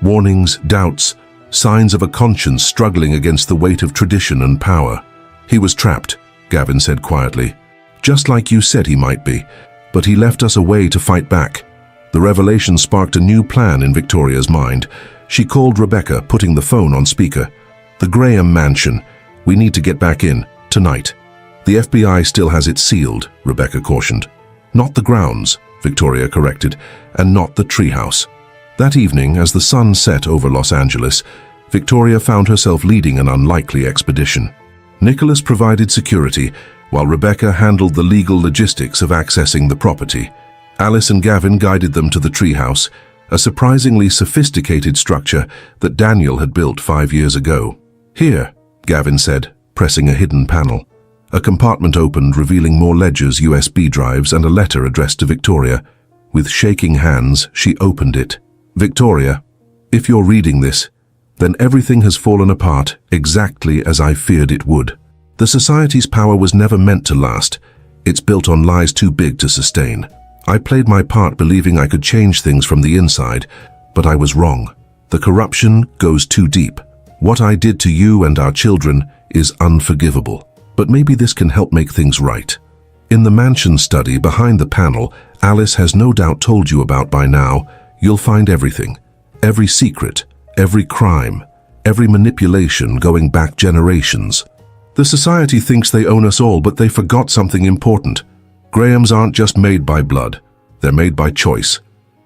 Warnings, doubts, signs of a conscience struggling against the weight of tradition and power. "He was trapped," Gavin said quietly. "Just like you said he might be. But he left us a way to fight back." The revelation sparked a new plan in Victoria's mind. She called Rebecca, putting the phone on speaker. "The Graham mansion. We need to get back in, tonight." "The FBI still has it sealed," Rebecca cautioned. "Not the grounds," Victoria corrected, "and not the treehouse." That evening, as the sun set over Los Angeles, Victoria found herself leading an unlikely expedition. Nicholas provided security, while Rebecca handled the legal logistics of accessing the property. Alice and Gavin guided them to the treehouse, a surprisingly sophisticated structure that Daniel had built 5 years ago. "Here," Gavin said, pressing a hidden panel. A compartment opened, revealing more ledgers, USB drives, and a letter addressed to Victoria. With shaking hands, she opened it. "Victoria, if you're reading this, then everything has fallen apart exactly as I feared it would. The Society's power was never meant to last. It's built on lies too big to sustain. I played my part believing I could change things from the inside, but I was wrong. The corruption goes too deep. What I did to you and our children is unforgivable. But maybe this can help make things right. In the mansion study behind the panel, Alice has no doubt told you about by now, you'll find everything. Every secret, every crime, every manipulation going back generations. The Society thinks they own us all, but they forgot something important. Grahams aren't just made by blood, they're made by choice.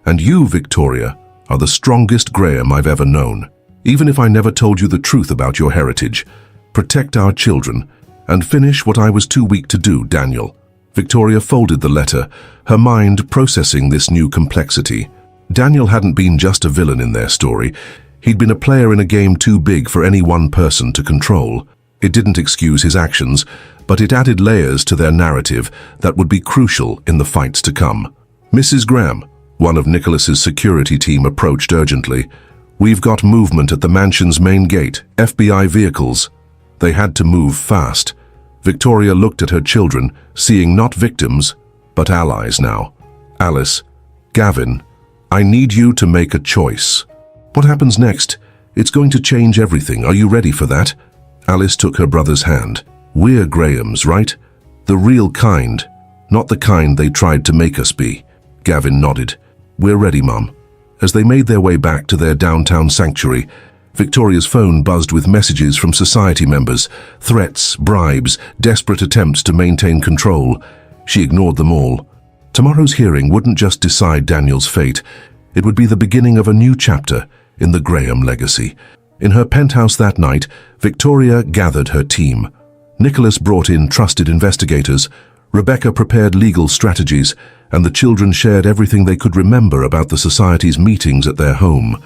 And you, Victoria, are the strongest Graham I've ever known. Even if I never told you the truth about your heritage, protect our children, and finish what I was too weak to do, Daniel." Victoria folded the letter, her mind processing this new complexity. Daniel hadn't been just a villain in their story. He'd been a player in a game too big for any one person to control. It didn't excuse his actions, but it added layers to their narrative that would be crucial in the fights to come. "Mrs. Graham," one of Nicholas's security team approached urgently. "We've got movement at the mansion's main gate, FBI vehicles." They had to move fast. Victoria looked at her children, seeing not victims, but allies now. "Alice, Gavin, I need you to make a choice." "What happens next? It's going to change everything. Are you ready for that?" Alice took her brother's hand. "We're Grahams, right? The real kind, not the kind they tried to make us be." Gavin nodded. "We're ready, Mum." As they made their way back to their downtown sanctuary, Victoria's phone buzzed with messages from Society members, threats, bribes, desperate attempts to maintain control. She ignored them all. Tomorrow's hearing wouldn't just decide Daniel's fate. It would be the beginning of a new chapter in the Graham legacy. In her penthouse that night, Victoria gathered her team. Nicholas brought in trusted investigators, Rebecca prepared legal strategies, and the children shared everything they could remember about the Society's meetings at their home.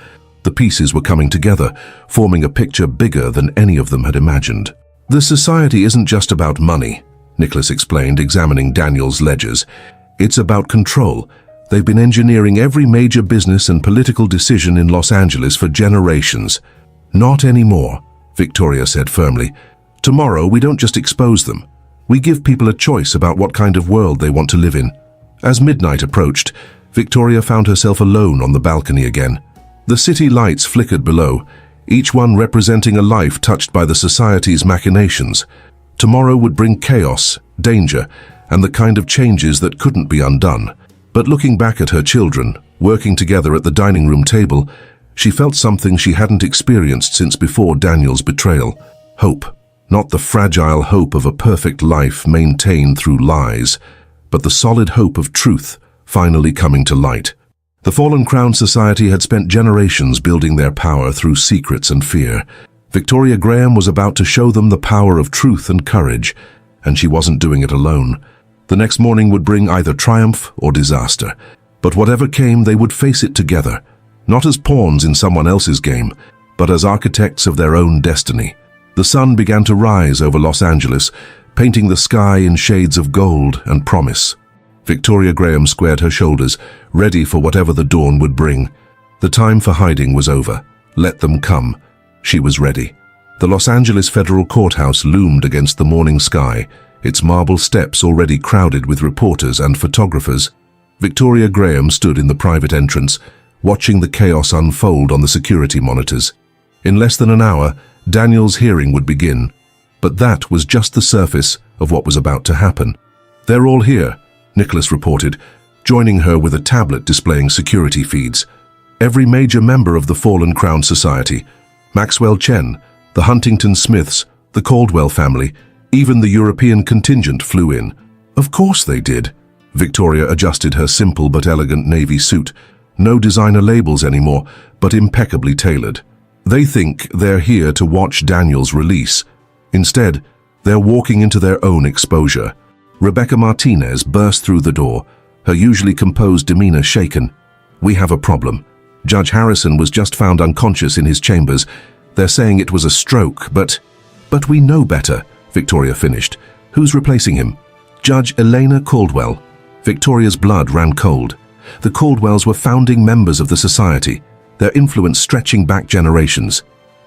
The pieces were coming together, forming a picture bigger than any of them had imagined. "The Society isn't just about money," Nicholas explained, examining Daniel's ledgers. "It's about control. They've been engineering every major business and political decision in Los Angeles for generations." "Not anymore," Victoria said firmly. "Tomorrow we don't just expose them. We give people a choice about what kind of world they want to live in." As midnight approached, Victoria found herself alone on the balcony again. The city lights flickered below, each one representing a life touched by the society's machinations. Tomorrow would bring chaos, danger, and the kind of changes that couldn't be undone. But looking back at her children, working together at the dining room table, she felt something she hadn't experienced since before Daniel's betrayal. Hope. Not the fragile hope of a perfect life maintained through lies, but the solid hope of truth finally coming to light. The Fallen Crown Society had spent generations building their power through secrets and fear. Victoria Graham was about to show them the power of truth and courage, and she wasn't doing it alone. The next morning would bring either triumph or disaster. But whatever came, they would face it together, not as pawns in someone else's game, but as architects of their own destiny. The sun began to rise over Los Angeles, painting the sky in shades of gold and promise. Victoria Graham squared her shoulders, ready for whatever the dawn would bring. The time for hiding was over. Let them come. She was ready. The Los Angeles Federal Courthouse loomed against the morning sky, its marble steps already crowded with reporters and photographers. Victoria Graham stood in the private entrance, watching the chaos unfold on the security monitors. In less than an hour, Daniel's hearing would begin. But that was just the surface of what was about to happen. "They're all here," Nicholas reported, joining her with a tablet displaying security feeds. Every major member of the Fallen Crown Society, Maxwell Chen, the Huntington Smiths, the Caldwell family, even the European contingent flew in. Of course they did. Victoria adjusted her simple but elegant navy suit. No designer labels anymore, but impeccably tailored. They think they're here to watch Daniel's release. Instead, they're walking into their own exposure. Rebecca Martinez burst through the door, her usually composed demeanor shaken. "We have a problem. Judge Harrison was just found unconscious in his chambers. They're saying it was a stroke, but we know better," Victoria finished. "Who's replacing him?" "Judge Elena Caldwell." Victoria's blood ran cold. The Caldwells were founding members of the society, their influence stretching back generations.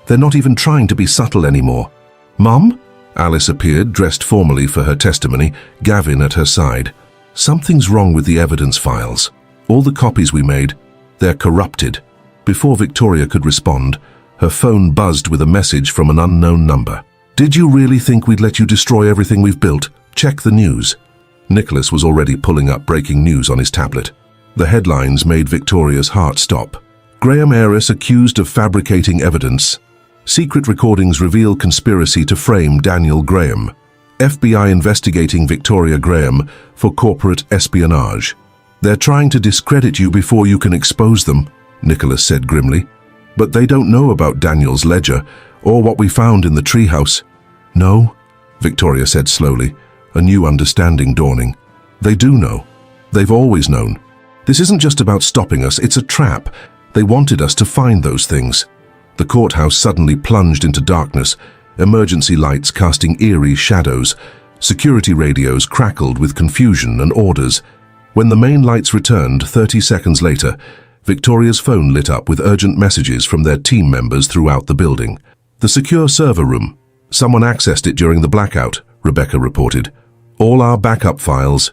They're not even trying to be subtle anymore. "Mum?" Alice appeared, dressed formally for her testimony, Gavin at her side. "Something's wrong with the evidence files. All the copies we made, they're corrupted." Before Victoria could respond, her phone buzzed with a message from an unknown number. "Did you really think we'd let you destroy everything we've built? Check the news." Nicholas was already pulling up breaking news on his tablet. The headlines made Victoria's heart stop. Graham heiress accused of fabricating evidence. Secret recordings reveal conspiracy to frame Daniel Graham. FBI investigating Victoria Graham for corporate espionage. "They're trying to discredit you before you can expose them," Nicholas said grimly. "But they don't know about Daniel's ledger or what we found in the treehouse." "No," Victoria said slowly, a new understanding dawning. "They do know. They've always known. This isn't just about stopping us, it's a trap. They wanted us to find those things." The courthouse suddenly plunged into darkness, emergency lights casting eerie shadows. Security radios crackled with confusion and orders. When the main lights returned 30 seconds later, Victoria's phone lit up with urgent messages from their team members throughout the building. "The secure server room. Someone accessed it during the blackout," Rebecca reported. "All our backup files."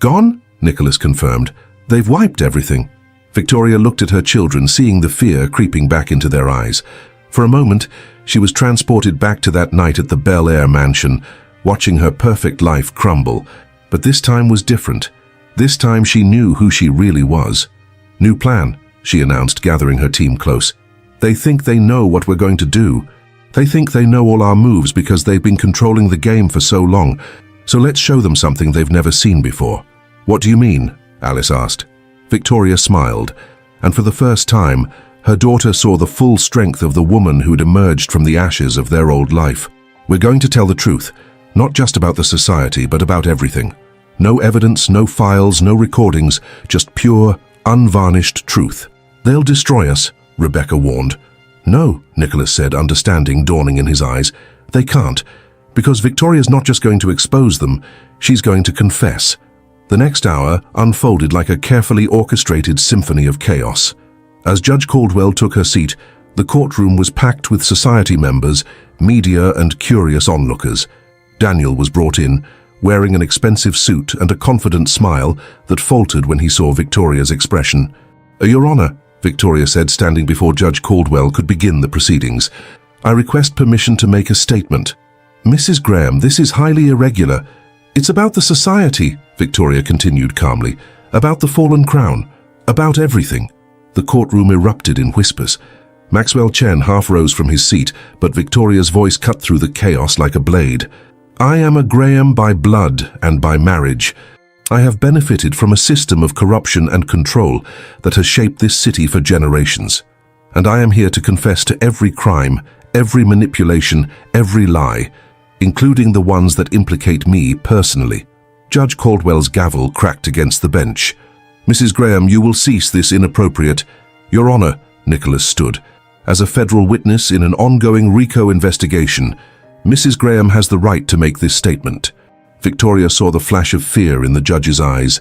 "Gone?" Nicholas confirmed. "They've wiped everything." Victoria looked at her children, seeing the fear creeping back into their eyes. For a moment, she was transported back to that night at the Bel Air mansion, watching her perfect life crumble. But this time was different. This time she knew who she really was. "New plan," she announced, gathering her team close. "They think they know what we're going to do. They think they know all our moves because they've been controlling the game for so long. So let's show them something they've never seen before." "What do you mean?" Alice asked. Victoria smiled, and for the first time, her daughter saw the full strength of the woman who'd emerged from the ashes of their old life. "We're going to tell the truth, not just about the society, but about everything. No evidence, no files, no recordings, just pure, unvarnished truth. They'll destroy us," Rebecca warned. "No," Nicholas said, understanding dawning in his eyes. "They can't, because Victoria's not just going to expose them, she's going to confess." The next hour unfolded like a carefully orchestrated symphony of chaos. As Judge Caldwell took her seat, the courtroom was packed with society members, media, and curious onlookers. Daniel was brought in, wearing an expensive suit and a confident smile that faltered when he saw Victoria's expression. "Your Honor," Victoria said, standing before Judge Caldwell could begin the proceedings. "I request permission to make a statement." "Mrs. Graham, this is highly irregular. It's about the society," Victoria continued calmly. "About the fallen crown. About everything." The courtroom erupted in whispers. Maxwell Chen half rose from his seat, but Victoria's voice cut through the chaos like a blade. "I am a Graham by blood and by marriage. I have benefited from a system of corruption and control that has shaped this city for generations. And I am here to confess to every crime, every manipulation, every lie, including the ones that implicate me personally." Judge Caldwell's gavel cracked against the bench. "Mrs. Graham, you will cease this inappropriate—" "Your Honor," Nicholas stood. "As a federal witness in an ongoing RICO investigation, Mrs. Graham has the right to make this statement." Victoria saw the flash of fear in the judge's eyes.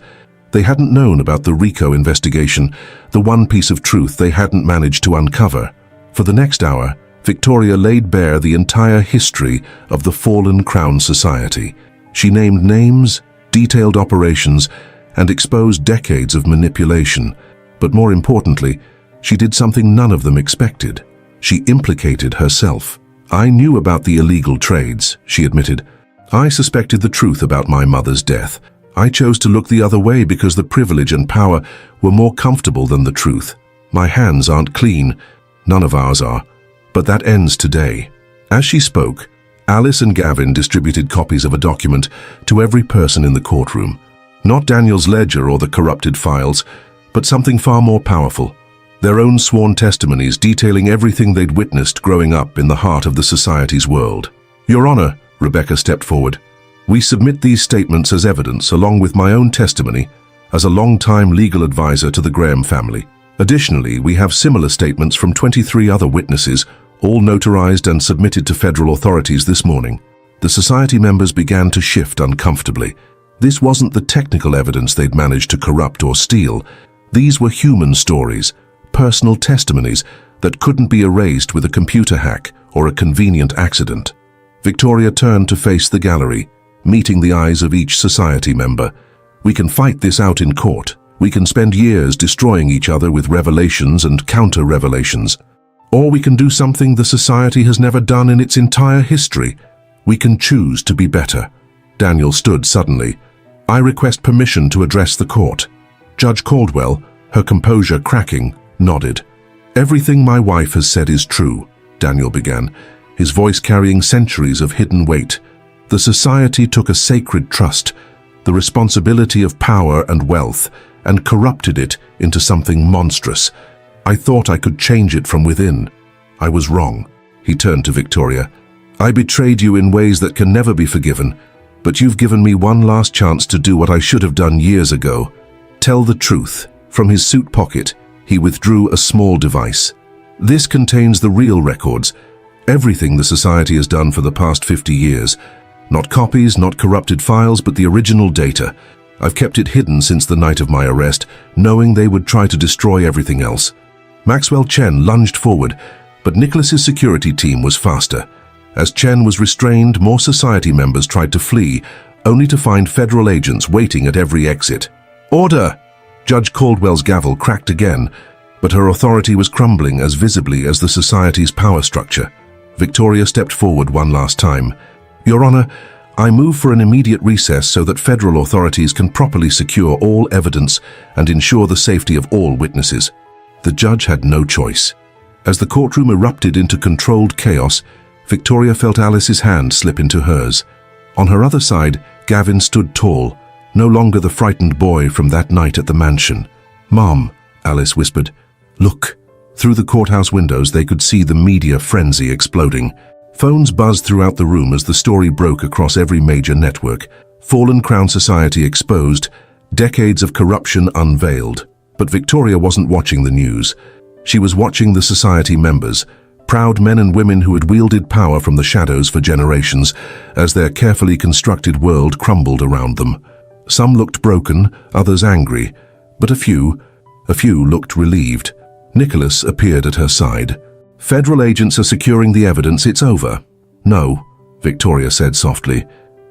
They hadn't known about the RICO investigation, the one piece of truth they hadn't managed to uncover. For the next hour, Victoria laid bare the entire history of the fallen Crown Society. She named names, detailed operations, and exposed decades of manipulation. But more importantly, she did something none of them expected. She implicated herself. "I knew about the illegal trades," she admitted. "I suspected the truth about my mother's death. I chose to look the other way because the privilege and power were more comfortable than the truth. My hands aren't clean. None of ours are. But that ends today." As she spoke, Alice and Gavin distributed copies of a document to every person in the courtroom. Not Daniel's ledger or the corrupted files, but something far more powerful. Their own sworn testimonies detailing everything they'd witnessed growing up in the heart of the society's world. "Your Honor," Rebecca stepped forward, "we submit these statements as evidence along with my own testimony as a long-time legal advisor to the Graham family. Additionally, we have similar statements from 23 other witnesses, all notarized and submitted to federal authorities this morning." The society members began to shift uncomfortably. This wasn't the technical evidence they'd managed to corrupt or steal. These were human stories, personal testimonies that couldn't be erased with a computer hack or a convenient accident. Victoria turned to face the gallery, meeting the eyes of each society member. "We can fight this out in court. We can spend years destroying each other with revelations and counter-revelations. Or we can do something the society has never done in its entire history. We can choose to be better." Daniel stood suddenly. "I request permission to address the court." Judge Caldwell, her composure cracking, nodded. "Everything my wife has said is true," Daniel began, his voice carrying centuries of hidden weight. "The society took a sacred trust, the responsibility of power and wealth, and corrupted it into something monstrous. I thought I could change it from within. I was wrong." He turned to Victoria. "I betrayed you in ways that can never be forgiven, but you've given me one last chance to do what I should have done years ago. Tell the truth." From his suit pocket, he withdrew a small device. "This contains the real records, everything the society has done for the past 50 years. Not copies, not corrupted files, but the original data. I've kept it hidden since the night of my arrest, knowing they would try to destroy everything else." Maxwell Chen lunged forward, but Nicholas's security team was faster. As Chen was restrained, more society members tried to flee, only to find federal agents waiting at every exit. "Order!" Judge Caldwell's gavel cracked again, but her authority was crumbling as visibly as the society's power structure. Victoria stepped forward one last time. "Your Honor, I move for an immediate recess so that federal authorities can properly secure all evidence and ensure the safety of all witnesses." The judge had no choice. As the courtroom erupted into controlled chaos, Victoria felt Alice's hand slip into hers. On her other side, Gavin stood tall, no longer the frightened boy from that night at the mansion. "Mom," Alice whispered. "Look." Through the courthouse windows, they could see the media frenzy exploding. Phones buzzed throughout the room as the story broke across every major network. Fallen Crown Society exposed, decades of corruption unveiled. But Victoria wasn't watching the news. She was watching the society members, proud men and women who had wielded power from the shadows for generations, as their carefully constructed world crumbled around them. Some looked broken, others angry, but a few looked relieved. Nicholas appeared at her side. "Federal agents are securing the evidence. It's over." "No," Victoria said softly.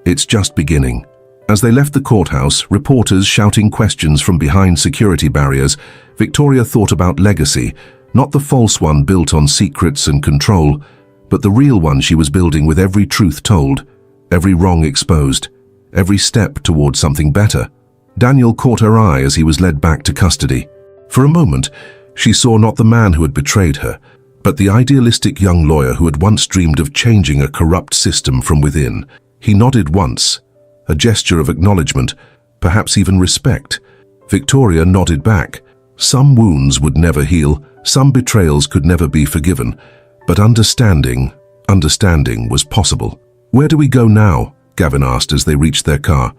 "It's just beginning." As they left the courthouse, reporters shouting questions from behind security barriers, Victoria thought about legacy, not the false one built on secrets and control, but the real one she was building with every truth told, every wrong exposed, every step toward something better. Daniel caught her eye as he was led back to custody. For a moment, she saw not the man who had betrayed her, but the idealistic young lawyer who had once dreamed of changing a corrupt system from within. He nodded once, a gesture of acknowledgement, perhaps even respect. Victoria nodded back. Some wounds would never heal, some betrayals could never be forgiven, but understanding was possible. "Where do we go now?" Gavin asked as they reached their car.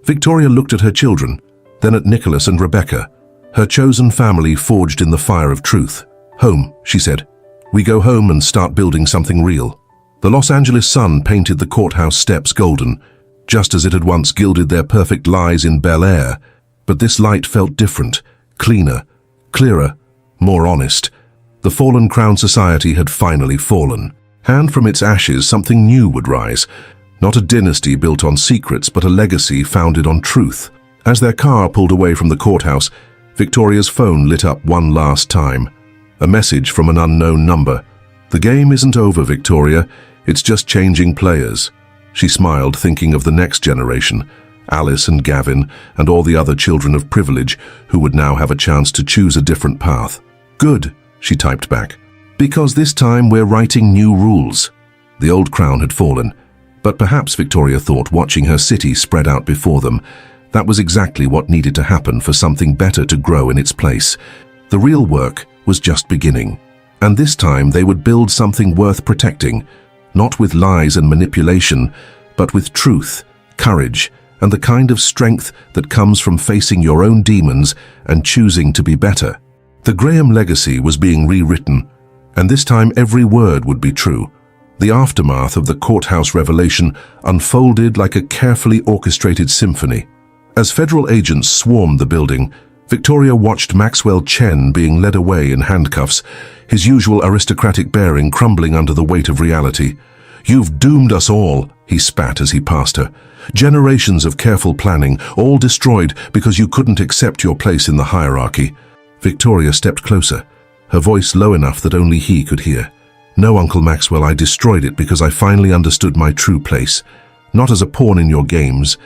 Victoria looked at her children, then at Nicholas and Rebecca, her chosen family forged in the fire of truth. "Home," she said. "We go home and start building something real." The Los Angeles sun painted the courthouse steps golden, just as it had once gilded their perfect lives in Bel Air, but this light felt different, cleaner, clearer, more honest. The fallen Crown Society had finally fallen, and from its ashes something new would rise, not a dynasty built on secrets, but a legacy founded on truth. As their car pulled away from the courthouse, Victoria's phone lit up one last time. A message from an unknown number. "The game isn't over, Victoria. It's just changing players." She smiled, thinking of the next generation, Alice and Gavin, and all the other children of privilege who would now have a chance to choose a different path. "Good," she typed back. "Because this time we're writing new rules." The old crown had fallen, but perhaps, Victoria thought, watching her city spread out before them, that was exactly what needed to happen for something better to grow in its place. The real work was just beginning. And this time they would build something worth protecting, not with lies and manipulation, but with truth, courage, and the kind of strength that comes from facing your own demons and choosing to be better. The Graham legacy was being rewritten, and this time every word would be true. The aftermath of the courthouse revelation unfolded like a carefully orchestrated symphony. As federal agents swarmed the building, Victoria watched Maxwell Chen being led away in handcuffs, his usual aristocratic bearing crumbling under the weight of reality. "You've doomed us all," he spat as he passed her. "Generations of careful planning, all destroyed because you couldn't accept your place in the hierarchy." Victoria stepped closer, her voice low enough that only he could hear. "No, Uncle Maxwell, I destroyed it because I finally understood my true place, not as a pawn in your games,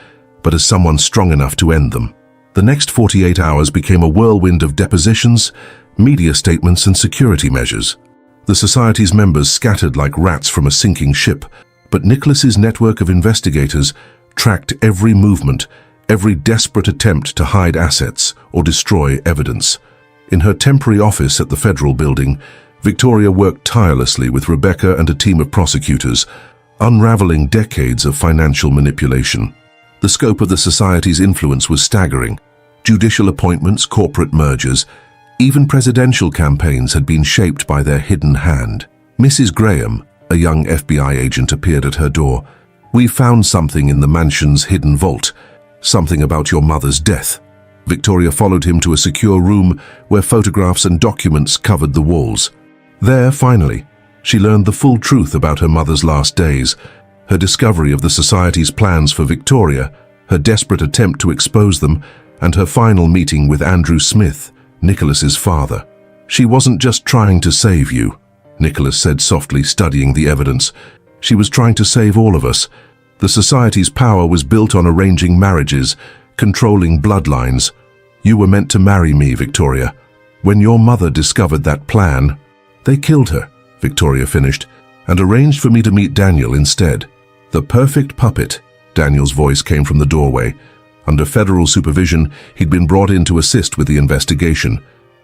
but as someone strong enough to end them." The next 48 hours became a whirlwind of depositions, media statements, and security measures. The society's members scattered like rats from a sinking ship, but Nicholas's network of investigators tracked every movement, every desperate attempt to hide assets or destroy evidence. In her temporary office at the federal building, Victoria worked tirelessly with Rebecca and a team of prosecutors, unraveling decades of financial manipulation. The scope of the society's influence was staggering. Judicial appointments, corporate mergers, even presidential campaigns had been shaped by their hidden hand. Mrs. Graham, a young FBI agent, appeared at her door. "We found something in the mansion's hidden vault, something about your mother's death." Victoria followed him to a secure room where photographs and documents covered the walls. There, finally, she learned the full truth about her mother's last days, her discovery of the society's plans for Victoria, her desperate attempt to expose them, and her final meeting with Andrew Smith, Nicholas's father. "She wasn't just trying to save you," Nicholas said softly, studying the evidence. "She was trying to save all of us. The society's power was built on arranging marriages, controlling bloodlines. You were meant to marry me, Victoria. When your mother discovered that plan, they killed her," Victoria finished, "and arranged for me to meet Daniel instead." "The perfect puppet," Daniel's voice came from the doorway. Under federal supervision, he'd been brought in to assist with the investigation.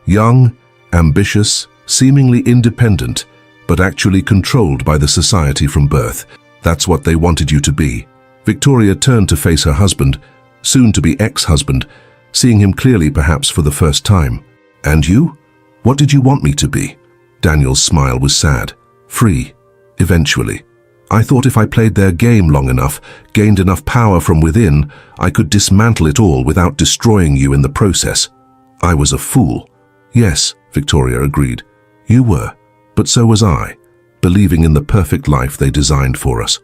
Young, ambitious, seemingly independent, but actually controlled by the society from birth. "That's what they wanted you to be." Victoria turned to face her husband, soon-to-be ex-husband, seeing him clearly perhaps for the first time. "And you? What did you want me to be?" Daniel's smile was sad. "Free, eventually. I thought if I played their game long enough, gained enough power from within, I could dismantle it all without destroying you in the process. I was a fool." "Yes," Victoria agreed. "You were, but so was I, believing in the perfect life they designed for us."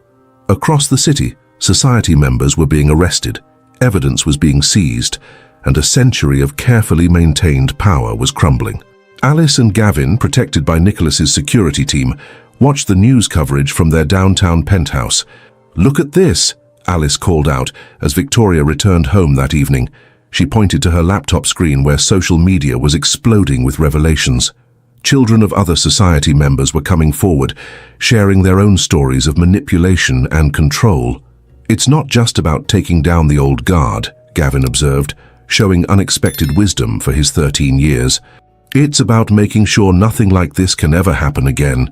Across the city, society members were being arrested, Evidence was being seized, and a century of carefully maintained power was crumbling. Alice and Gavin, protected by Nicholas's security team, watched the news coverage from their downtown penthouse. "Look at this," Alice called out as Victoria returned home that evening. She pointed to her laptop screen where social media was exploding with revelations. Children of other society members were coming forward, sharing their own stories of manipulation and control. "It's not just about taking down the old guard," Gavin observed, showing unexpected wisdom for his 13 years. "It's about making sure nothing like this can ever happen again."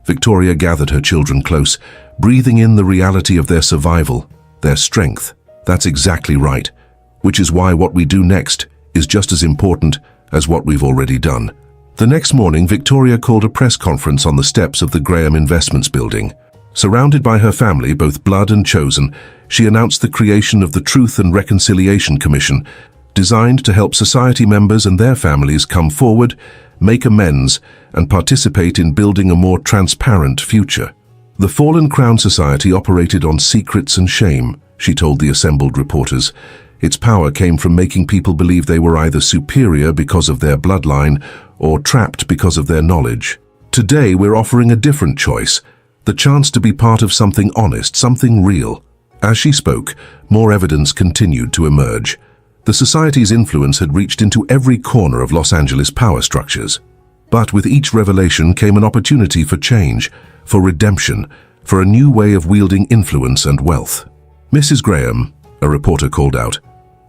Victoria gathered her children close, breathing in the reality of their survival, their strength. "That's exactly right. Which is why what we do next is just as important as what we've already done." The next morning, Victoria called a press conference on the steps of the Graham Investments building. Surrounded by her family, both blood and chosen, she announced the creation of the Truth and Reconciliation Commission, designed to help society members and their families come forward, make amends, and participate in building a more transparent future. "The Fallen Crown Society operated on secrets and shame," she told the assembled reporters. Its power came from making people believe they were either superior because of their bloodline or trapped because of their knowledge. "Today we're offering a different choice, the chance to be part of something honest, something real." As she spoke, more evidence continued to emerge. The society's influence had reached into every corner of Los Angeles power structures. But with each revelation came an opportunity for change, for redemption, for a new way of wielding influence and wealth. "Mrs. Graham," a reporter called out,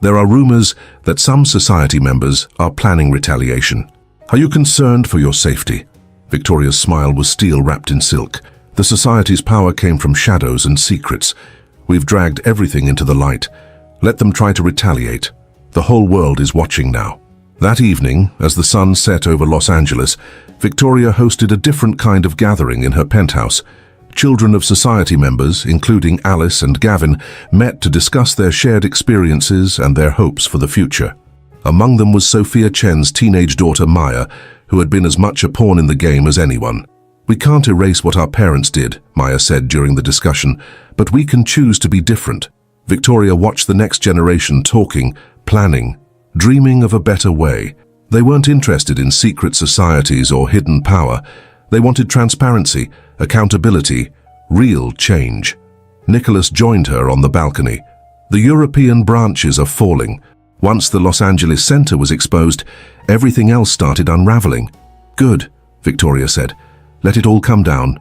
"there are rumors that some society members are planning retaliation. Are you concerned for your safety?" Victoria's smile was steel wrapped in silk. "The society's power came from shadows and secrets. We've dragged everything into the light. Let them try to retaliate. The whole world is watching now." That evening, as the sun set over Los Angeles, Victoria hosted a different kind of gathering in her penthouse. Children of society members, including Alice and Gavin, met to discuss their shared experiences and their hopes for the future. Among them was Sophia Chen's teenage daughter Maya, who had been as much a pawn in the game as anyone. "We can't erase what our parents did," Maya said during the discussion, "but we can choose to be different." Victoria watched the next generation talking, planning, dreaming of a better way. They weren't interested in secret societies or hidden power. They wanted transparency, accountability, real change. Nicholas joined her on the balcony. "The European branches are falling. Once the Los Angeles center was exposed, everything else started unraveling." "Good," Victoria said. "Let it all come down.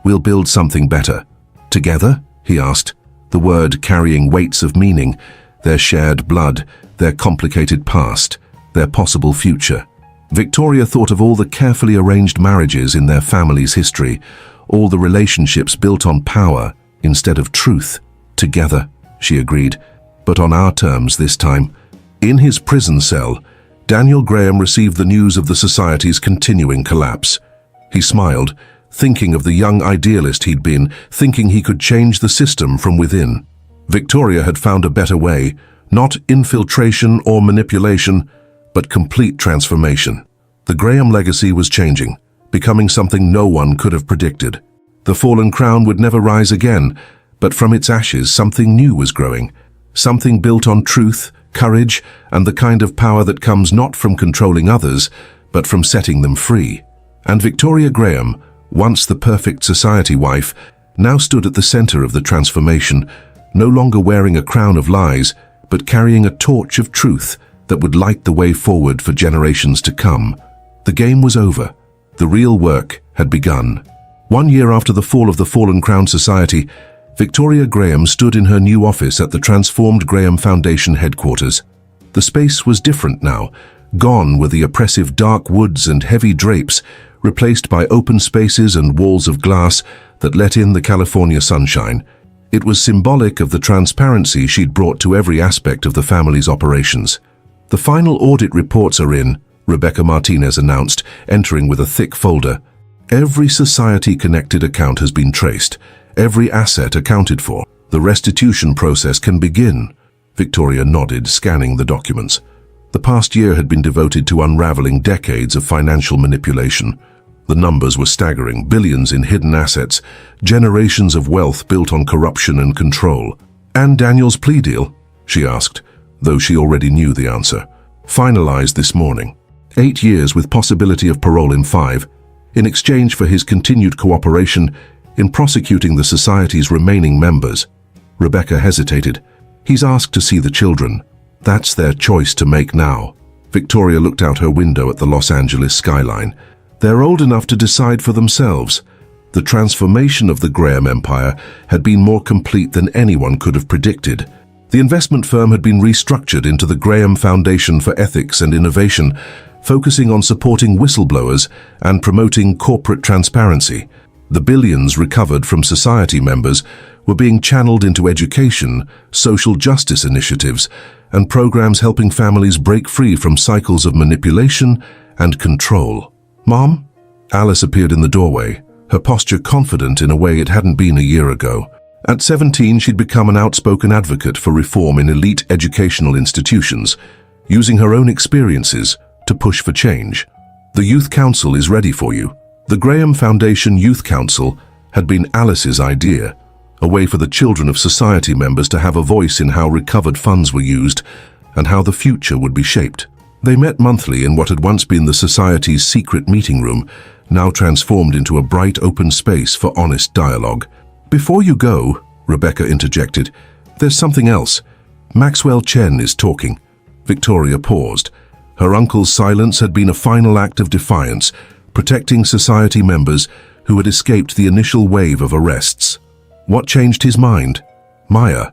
We'll build something better." "Together?" he asked, the word carrying weights of meaning, their shared blood, their complicated past, their possible future. Victoria thought of all the carefully arranged marriages in their family's history, all the relationships built on power instead of truth. "Together," she agreed, "but on our terms this time." In his prison cell, Daniel Graham received the news of the society's continuing collapse. He smiled, thinking of the young idealist he'd been, thinking he could change the system from within. Victoria had found a better way, not infiltration or manipulation, but complete transformation. The Graham legacy was changing, becoming something no one could have predicted. The fallen crown would never rise again, but from its ashes something new was growing, something built on truth, courage, and the kind of power that comes not from controlling others, but from setting them free. And Victoria Graham, once the perfect society wife, now stood at the center of the transformation, no longer wearing a crown of lies, but carrying a torch of truth that would light the way forward for generations to come. The game was over. The real work had begun. 1 year after the fall of the Fallen Crown Society, Victoria Graham stood in her new office at the transformed Graham Foundation headquarters. The space was different now. Gone were the oppressive dark woods and heavy drapes, replaced by open spaces and walls of glass that let in the California sunshine. It was symbolic of the transparency she'd brought to every aspect of the family's operations. "The final audit reports are in," Rebecca Martinez announced, entering with a thick folder. "Every society-connected account has been traced, every asset accounted for. The restitution process can begin." Victoria nodded, scanning the documents. The past year had been devoted to unraveling decades of financial manipulation. The numbers were staggering: billions in hidden assets, generations of wealth built on corruption and control. "And Daniel's plea deal?" she asked, though she already knew the answer. Finalized this morning. 8 years with possibility of parole in 5, in exchange for his continued cooperation in prosecuting the society's remaining members. Rebecca hesitated. He's asked to see the children. That's their choice to make now. Victoria looked out her window at the Los Angeles skyline. They're old enough to decide for themselves. The transformation of the Graham empire had been more complete than anyone could have predicted. The investment firm had been restructured into the Graham Foundation for Ethics and Innovation, focusing on supporting whistleblowers and promoting corporate transparency. The billions recovered from society members were being channeled into education, social justice initiatives, and programs helping families break free from cycles of manipulation and control. "Mom?" Alice appeared in the doorway, her posture confident in a way it hadn't been a year ago. At 17, she'd become an outspoken advocate for reform in elite educational institutions, using her own experiences to push for change. "The Youth Council is ready for you." The Graham Foundation Youth Council had been Alice's idea, a way for the children of society members to have a voice in how recovered funds were used and how the future would be shaped. They met monthly in what had once been the society's secret meeting room, now transformed into a bright open space for honest dialogue. "Before you go," Rebecca interjected, "there's something else. Maxwell Chen is talking." Victoria paused. Her uncle's silence had been a final act of defiance, protecting society members who had escaped the initial wave of arrests. What changed his mind? Maya.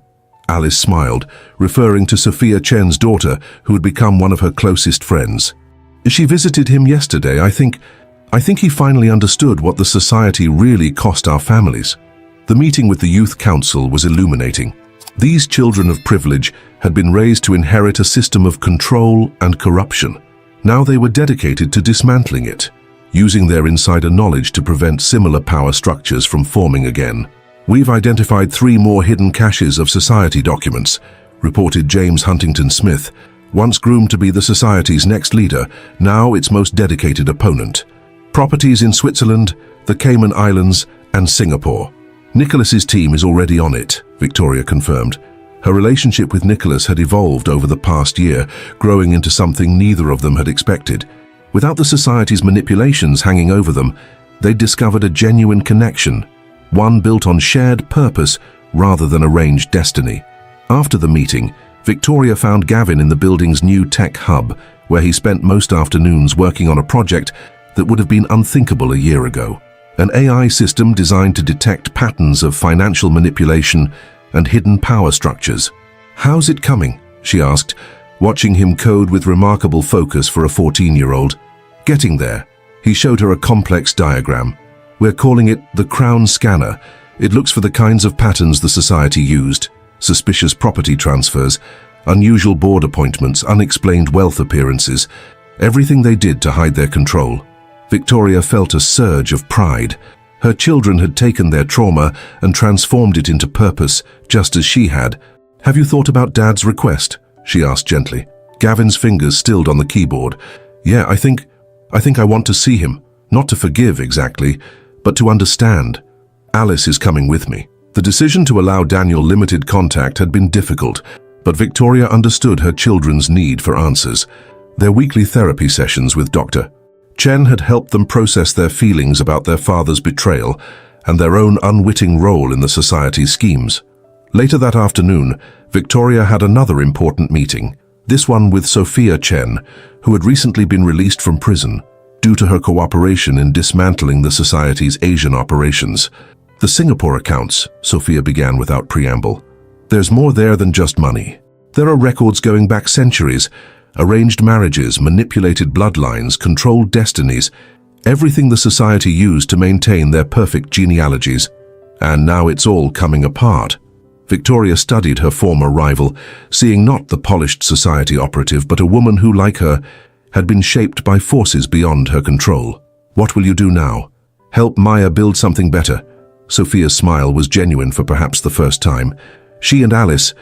Alice smiled, referring to Sophia Chen's daughter, who had become one of her closest friends. "She visited him yesterday. I think he finally understood what the society really cost our families." The meeting with the Youth Council was illuminating. These children of privilege had been raised to inherit a system of control and corruption. Now they were dedicated to dismantling it, using their insider knowledge to prevent similar power structures from forming again. "We've identified 3 more hidden caches of society documents," reported James Huntington Smith, once groomed to be the society's next leader, now its most dedicated opponent. "Properties in Switzerland, the Cayman Islands, and Singapore. Nicholas's team is already on it," Victoria confirmed. Her relationship with Nicholas had evolved over the past year, growing into something neither of them had expected. Without the society's manipulations hanging over them, they'd discovered a genuine connection, one built on shared purpose rather than arranged destiny. After the meeting, Victoria found Gavin in the building's new tech hub, where he spent most afternoons working on a project that would have been unthinkable a year ago. An AI system designed to detect patterns of financial manipulation and hidden power structures. "How's it coming?" she asked, watching him code with remarkable focus for a 14-year-old. "Getting there." He showed her a complex diagram. "We're calling it the Crown Scanner. It looks for the kinds of patterns the society used: suspicious property transfers, unusual board appointments, unexplained wealth appearances, everything they did to hide their control." Victoria felt a surge of pride. Her children had taken their trauma and transformed it into purpose, just as she had. "Have you thought about Dad's request?" she asked gently. Gavin's fingers stilled on the keyboard. "Yeah, I think I want to see him. Not to forgive exactly, but to understand. Alice is coming with me." The decision to allow Daniel limited contact had been difficult, but Victoria understood her children's need for answers. Their weekly therapy sessions with Dr. Chen had helped them process their feelings about their father's betrayal and their own unwitting role in the society's schemes. Later that afternoon, Victoria had another important meeting, this one with Sophia Chen, who had recently been released from prison due to her cooperation in dismantling the society's Asian operations. "The Singapore accounts," Sophia began without preamble. "There's more there than just money. There are records going back centuries, arranged marriages, manipulated bloodlines, controlled destinies, everything the society used to maintain their perfect genealogies. And now it's all coming apart." Victoria studied her former rival, seeing not the polished society operative, but a woman who, like her, had been shaped by forces beyond her control. "What will you do now? Help Maya build something better?" Sophia's smile was genuine for perhaps the first time. "She and Alice,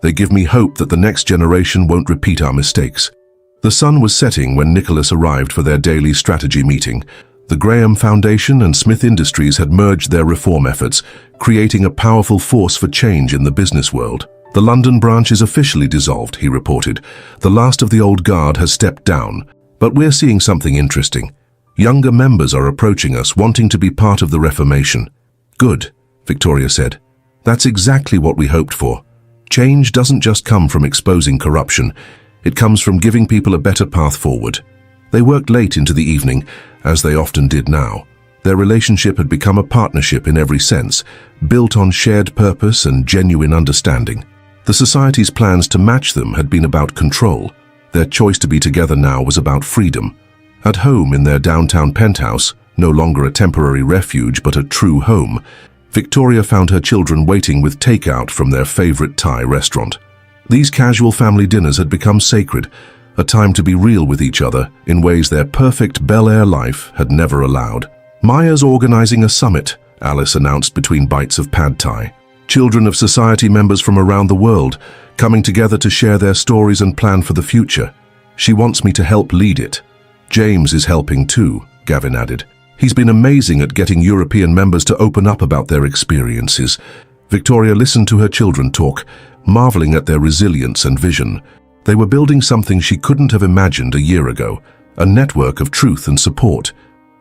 they give me hope that the next generation won't repeat our mistakes." The sun was setting when Nicholas arrived for their daily strategy meeting. The Graham Foundation and Smith Industries had merged their reform efforts, creating a powerful force for change in the business world. "The London branch is officially dissolved," he reported. "The last of the old guard has stepped down. But we're seeing something interesting. Younger members are approaching us, wanting to be part of the reformation." "Good," Victoria said. "That's exactly what we hoped for. Change doesn't just come from exposing corruption. It comes from giving people a better path forward." They worked late into the evening, as they often did now. Their relationship had become a partnership in every sense, built on shared purpose and genuine understanding. The society's plans to match them had been about control. Their choice to be together now was about freedom. At home in their downtown penthouse, no longer a temporary refuge but a true home, Victoria found her children waiting with takeout from their favorite Thai restaurant. These casual family dinners had become sacred, a time to be real with each other in ways their perfect Bel Air life had never allowed. "Maya's organizing a summit," Alice announced between bites of pad Thai. "Children of society members from around the world, coming together to share their stories and plan for the future. She wants me to help lead it." "James is helping too," Gavin added. "He's been amazing at getting European members to open up about their experiences." Victoria listened to her children talk, marveling at their resilience and vision. They were building something she couldn't have imagined a year ago, a network of truth and support,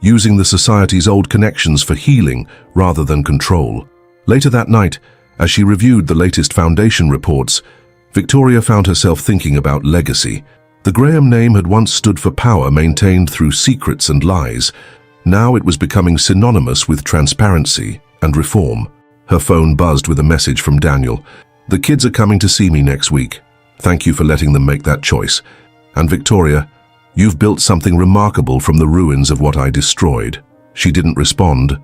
using the society's old connections for healing rather than control. Later that night, as she reviewed the latest foundation reports, Victoria found herself thinking about legacy. The Graham name had once stood for power maintained through secrets and lies. Now it was becoming synonymous with transparency and reform. Her phone buzzed with a message from Daniel. "The kids are coming to see me next week. Thank you for letting them make that choice. And Victoria, you've built something remarkable from the ruins of what I destroyed." She didn't respond,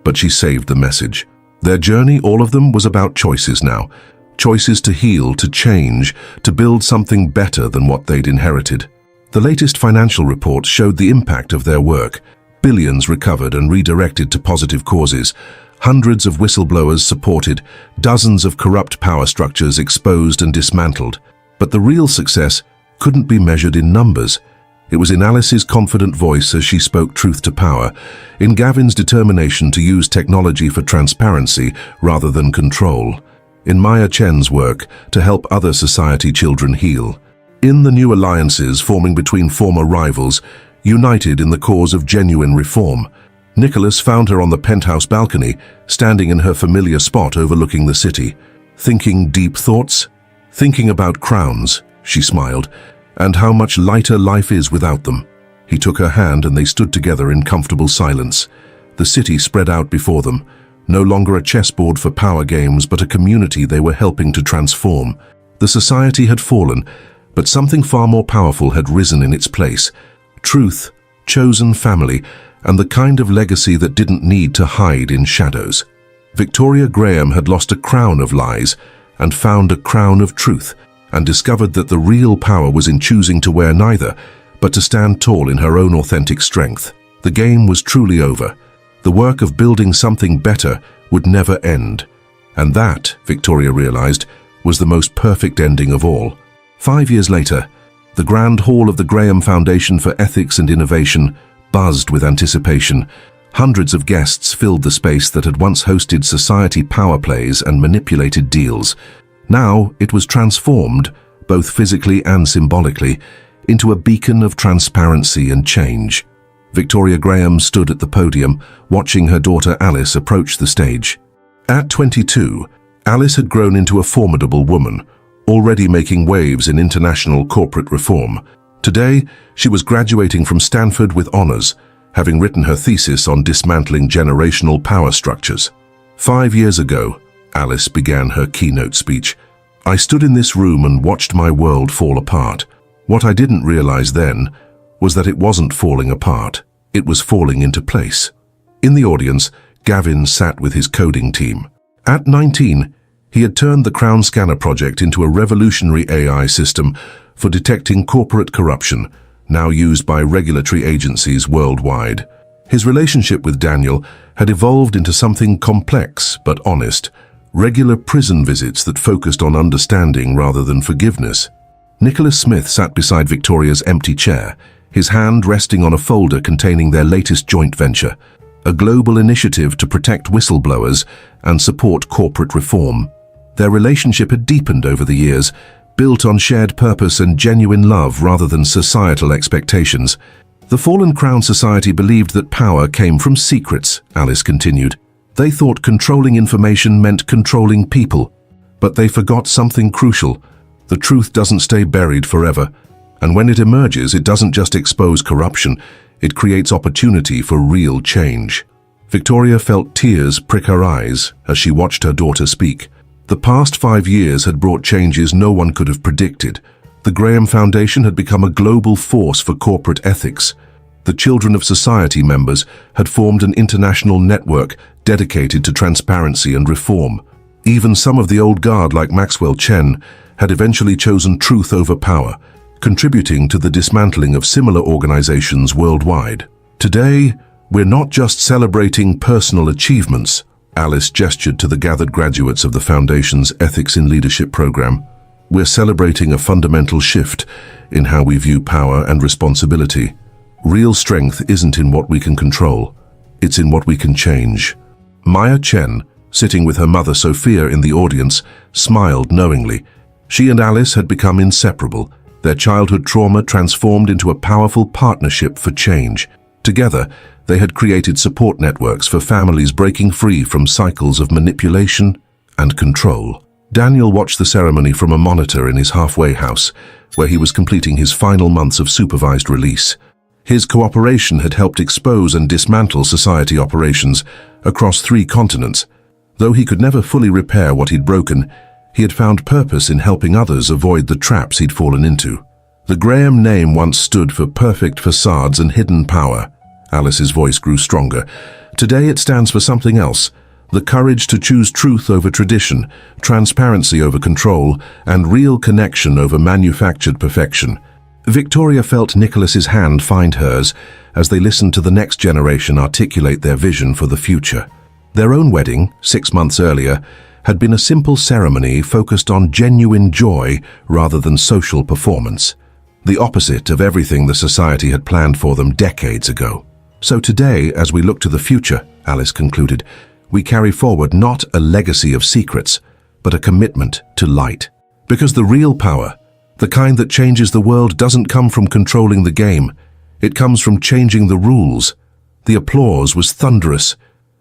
but she saved the message. Their journey, all of them, was about choices now. Choices to heal, to change, to build something better than what they'd inherited. The latest financial reports showed the impact of their work. Billions recovered and redirected to positive causes. Hundreds of whistleblowers supported, dozens of corrupt power structures exposed and dismantled. But the real success couldn't be measured in numbers. It was in Alice's confident voice as she spoke truth to power, in Gavin's determination to use technology for transparency rather than control, in Maya Chen's work to help other society children heal, in the new alliances forming between former rivals, united in the cause of genuine reform. Nicholas found her on the penthouse balcony, standing in her familiar spot overlooking the city. "Thinking deep thoughts? Thinking about crowns," she smiled, "and how much lighter life is without them." He took her hand and they stood together in comfortable silence. The city spread out before them, no longer a chessboard for power games, but a community they were helping to transform. The society had fallen, but something far more powerful had risen in its place. Truth, chosen family, and the kind of legacy that didn't need to hide in shadows. Victoria Graham had lost a crown of lies and found a crown of truth, and discovered that the real power was in choosing to wear neither, but to stand tall in her own authentic strength. The game was truly over. The work of building something better would never end. And that, Victoria realized, was the most perfect ending of all. 5 years later, the Grand Hall of the Graham Foundation for Ethics and Innovation buzzed with anticipation. Hundreds of guests filled the space that had once hosted society power plays and manipulated deals. Now it was transformed, both physically and symbolically, into a beacon of transparency and change. Victoria Graham stood at the podium, watching her daughter Alice approach the stage. At 22, Alice had grown into a formidable woman, already making waves in international corporate reform. Today, she was graduating from Stanford with honors, having written her thesis on dismantling generational power structures. 5 years ago, Alice began her keynote speech. "I stood in this room and watched my world fall apart. What I didn't realize then was that it wasn't falling apart. It was falling into place." In the audience, Gavin sat with his coding team. At 19, he had turned the Crown Scanner project into a revolutionary AI system for detecting corporate corruption, now used by regulatory agencies worldwide. His relationship with Daniel had evolved into something complex but honest, regular prison visits that focused on understanding rather than forgiveness. Nicholas Smith sat beside Victoria's empty chair, his hand resting on a folder containing their latest joint venture, a global initiative to protect whistleblowers and support corporate reform. Their relationship had deepened over the years, built on shared purpose and genuine love rather than societal expectations. The Fallen Crown Society believed that power came from secrets, Alice continued. They thought controlling information meant controlling people. But they forgot something crucial. The truth doesn't stay buried forever. And when it emerges, it doesn't just expose corruption, it creates opportunity for real change. Victoria felt tears prick her eyes as she watched her daughter speak. The past 5 years had brought changes no one could have predicted. The Graham Foundation had become a global force for corporate ethics. The Children of Society members had formed an international network dedicated to transparency and reform. Even some of the old guard like Maxwell Chen had eventually chosen truth over power, contributing to the dismantling of similar organizations worldwide. Today, we're not just celebrating personal achievements. Alice gestured to the gathered graduates of the Foundation's Ethics in Leadership program. We're celebrating a fundamental shift in how we view power and responsibility. Real strength isn't in what we can control, it's in what we can change. Maya Chen, sitting with her mother Sophia in the audience, smiled knowingly. She and Alice had become inseparable, their childhood trauma transformed into a powerful partnership for change. Together, they had created support networks for families breaking free from cycles of manipulation and control. Daniel watched the ceremony from a monitor in his halfway house, where he was completing his final months of supervised release. His cooperation had helped expose and dismantle society operations across 3 continents. Though he could never fully repair what he'd broken, he had found purpose in helping others avoid the traps he'd fallen into. The Graham name once stood for perfect facades and hidden power. Alice's voice grew stronger. Today it stands for something else. The courage to choose truth over tradition, transparency over control, and real connection over manufactured perfection. Victoria felt Nicholas's hand find hers as they listened to the next generation articulate their vision for the future. Their own wedding, 6 months earlier, had been a simple ceremony focused on genuine joy rather than social performance. The opposite of everything the society had planned for them decades ago. So today, as we look to the future, Alice concluded, we carry forward not a legacy of secrets, but a commitment to light. Because the real power, the kind that changes the world, doesn't come from controlling the game. It comes from changing the rules. The applause was thunderous.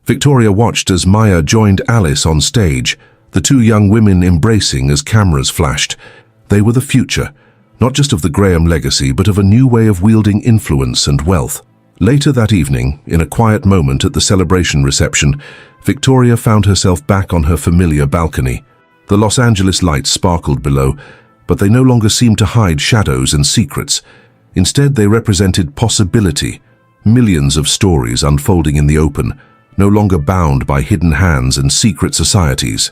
Victoria watched as Maya joined Alice on stage, the 2 young women embracing as cameras flashed. They were the future, not just of the Graham legacy, but of a new way of wielding influence and wealth. Later that evening, in a quiet moment at the celebration reception, Victoria found herself back on her familiar balcony. The Los Angeles lights sparkled below, but they no longer seemed to hide shadows and secrets. Instead, they represented possibility, millions of stories unfolding in the open, no longer bound by hidden hands and secret societies.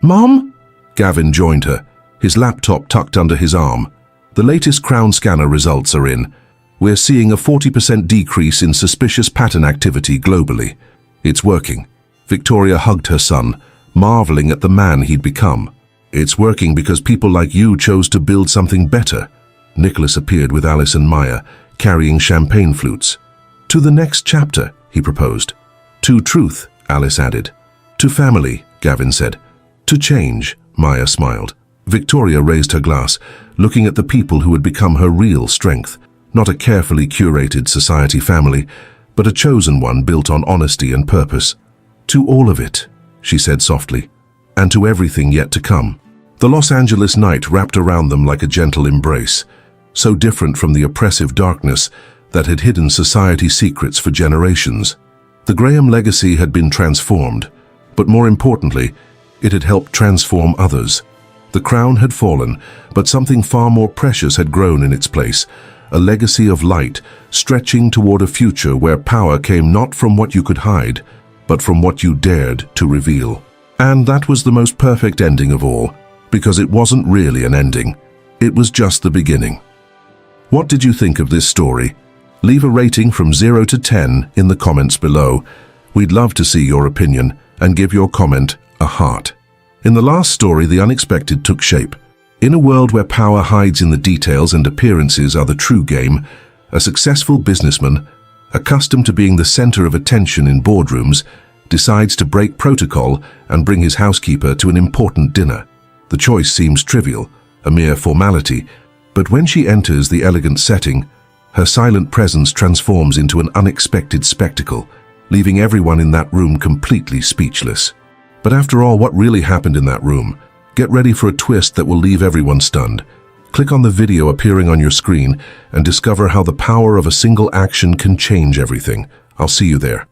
"Mom?" Gavin joined her, his laptop tucked under his arm. "The latest Crown Scanner results are in. We're seeing a 40% decrease in suspicious pattern activity globally. It's working." Victoria hugged her son, marveling at the man he'd become. "It's working because people like you chose to build something better." Nicholas appeared with Alice and Maya, carrying champagne flutes. "To the next chapter," he proposed. "To truth," Alice added. "To family," Gavin said. "To change," Maya smiled. Victoria raised her glass, looking at the people who had become her real strength. Not a carefully curated society family, but a chosen one built on honesty and purpose. "To all of it," she said softly, "and to everything yet to come." The Los Angeles night wrapped around them like a gentle embrace, so different from the oppressive darkness that had hidden society secrets for generations. The Graham legacy had been transformed, but more importantly, it had helped transform others. The crown had fallen, but something far more precious had grown in its place, a legacy of light, stretching toward a future where power came not from what you could hide, but from what you dared to reveal. And that was the most perfect ending of all, because it wasn't really an ending. It was just the beginning. What did you think of this story? Leave a rating from 0 to 10 in the comments below. We'd love to see your opinion, and give your comment a heart. In the last story, the unexpected took shape. In a world where power hides in the details and appearances are the true game, a successful businessman, accustomed to being the center of attention in boardrooms, decides to break protocol and bring his housekeeper to an important dinner. The choice seems trivial, a mere formality, but when she enters the elegant setting, her silent presence transforms into an unexpected spectacle, leaving everyone in that room completely speechless. But after all, what really happened in that room? Get ready for a twist that will leave everyone stunned. Click on the video appearing on your screen and discover how the power of a single action can change everything. I'll see you there.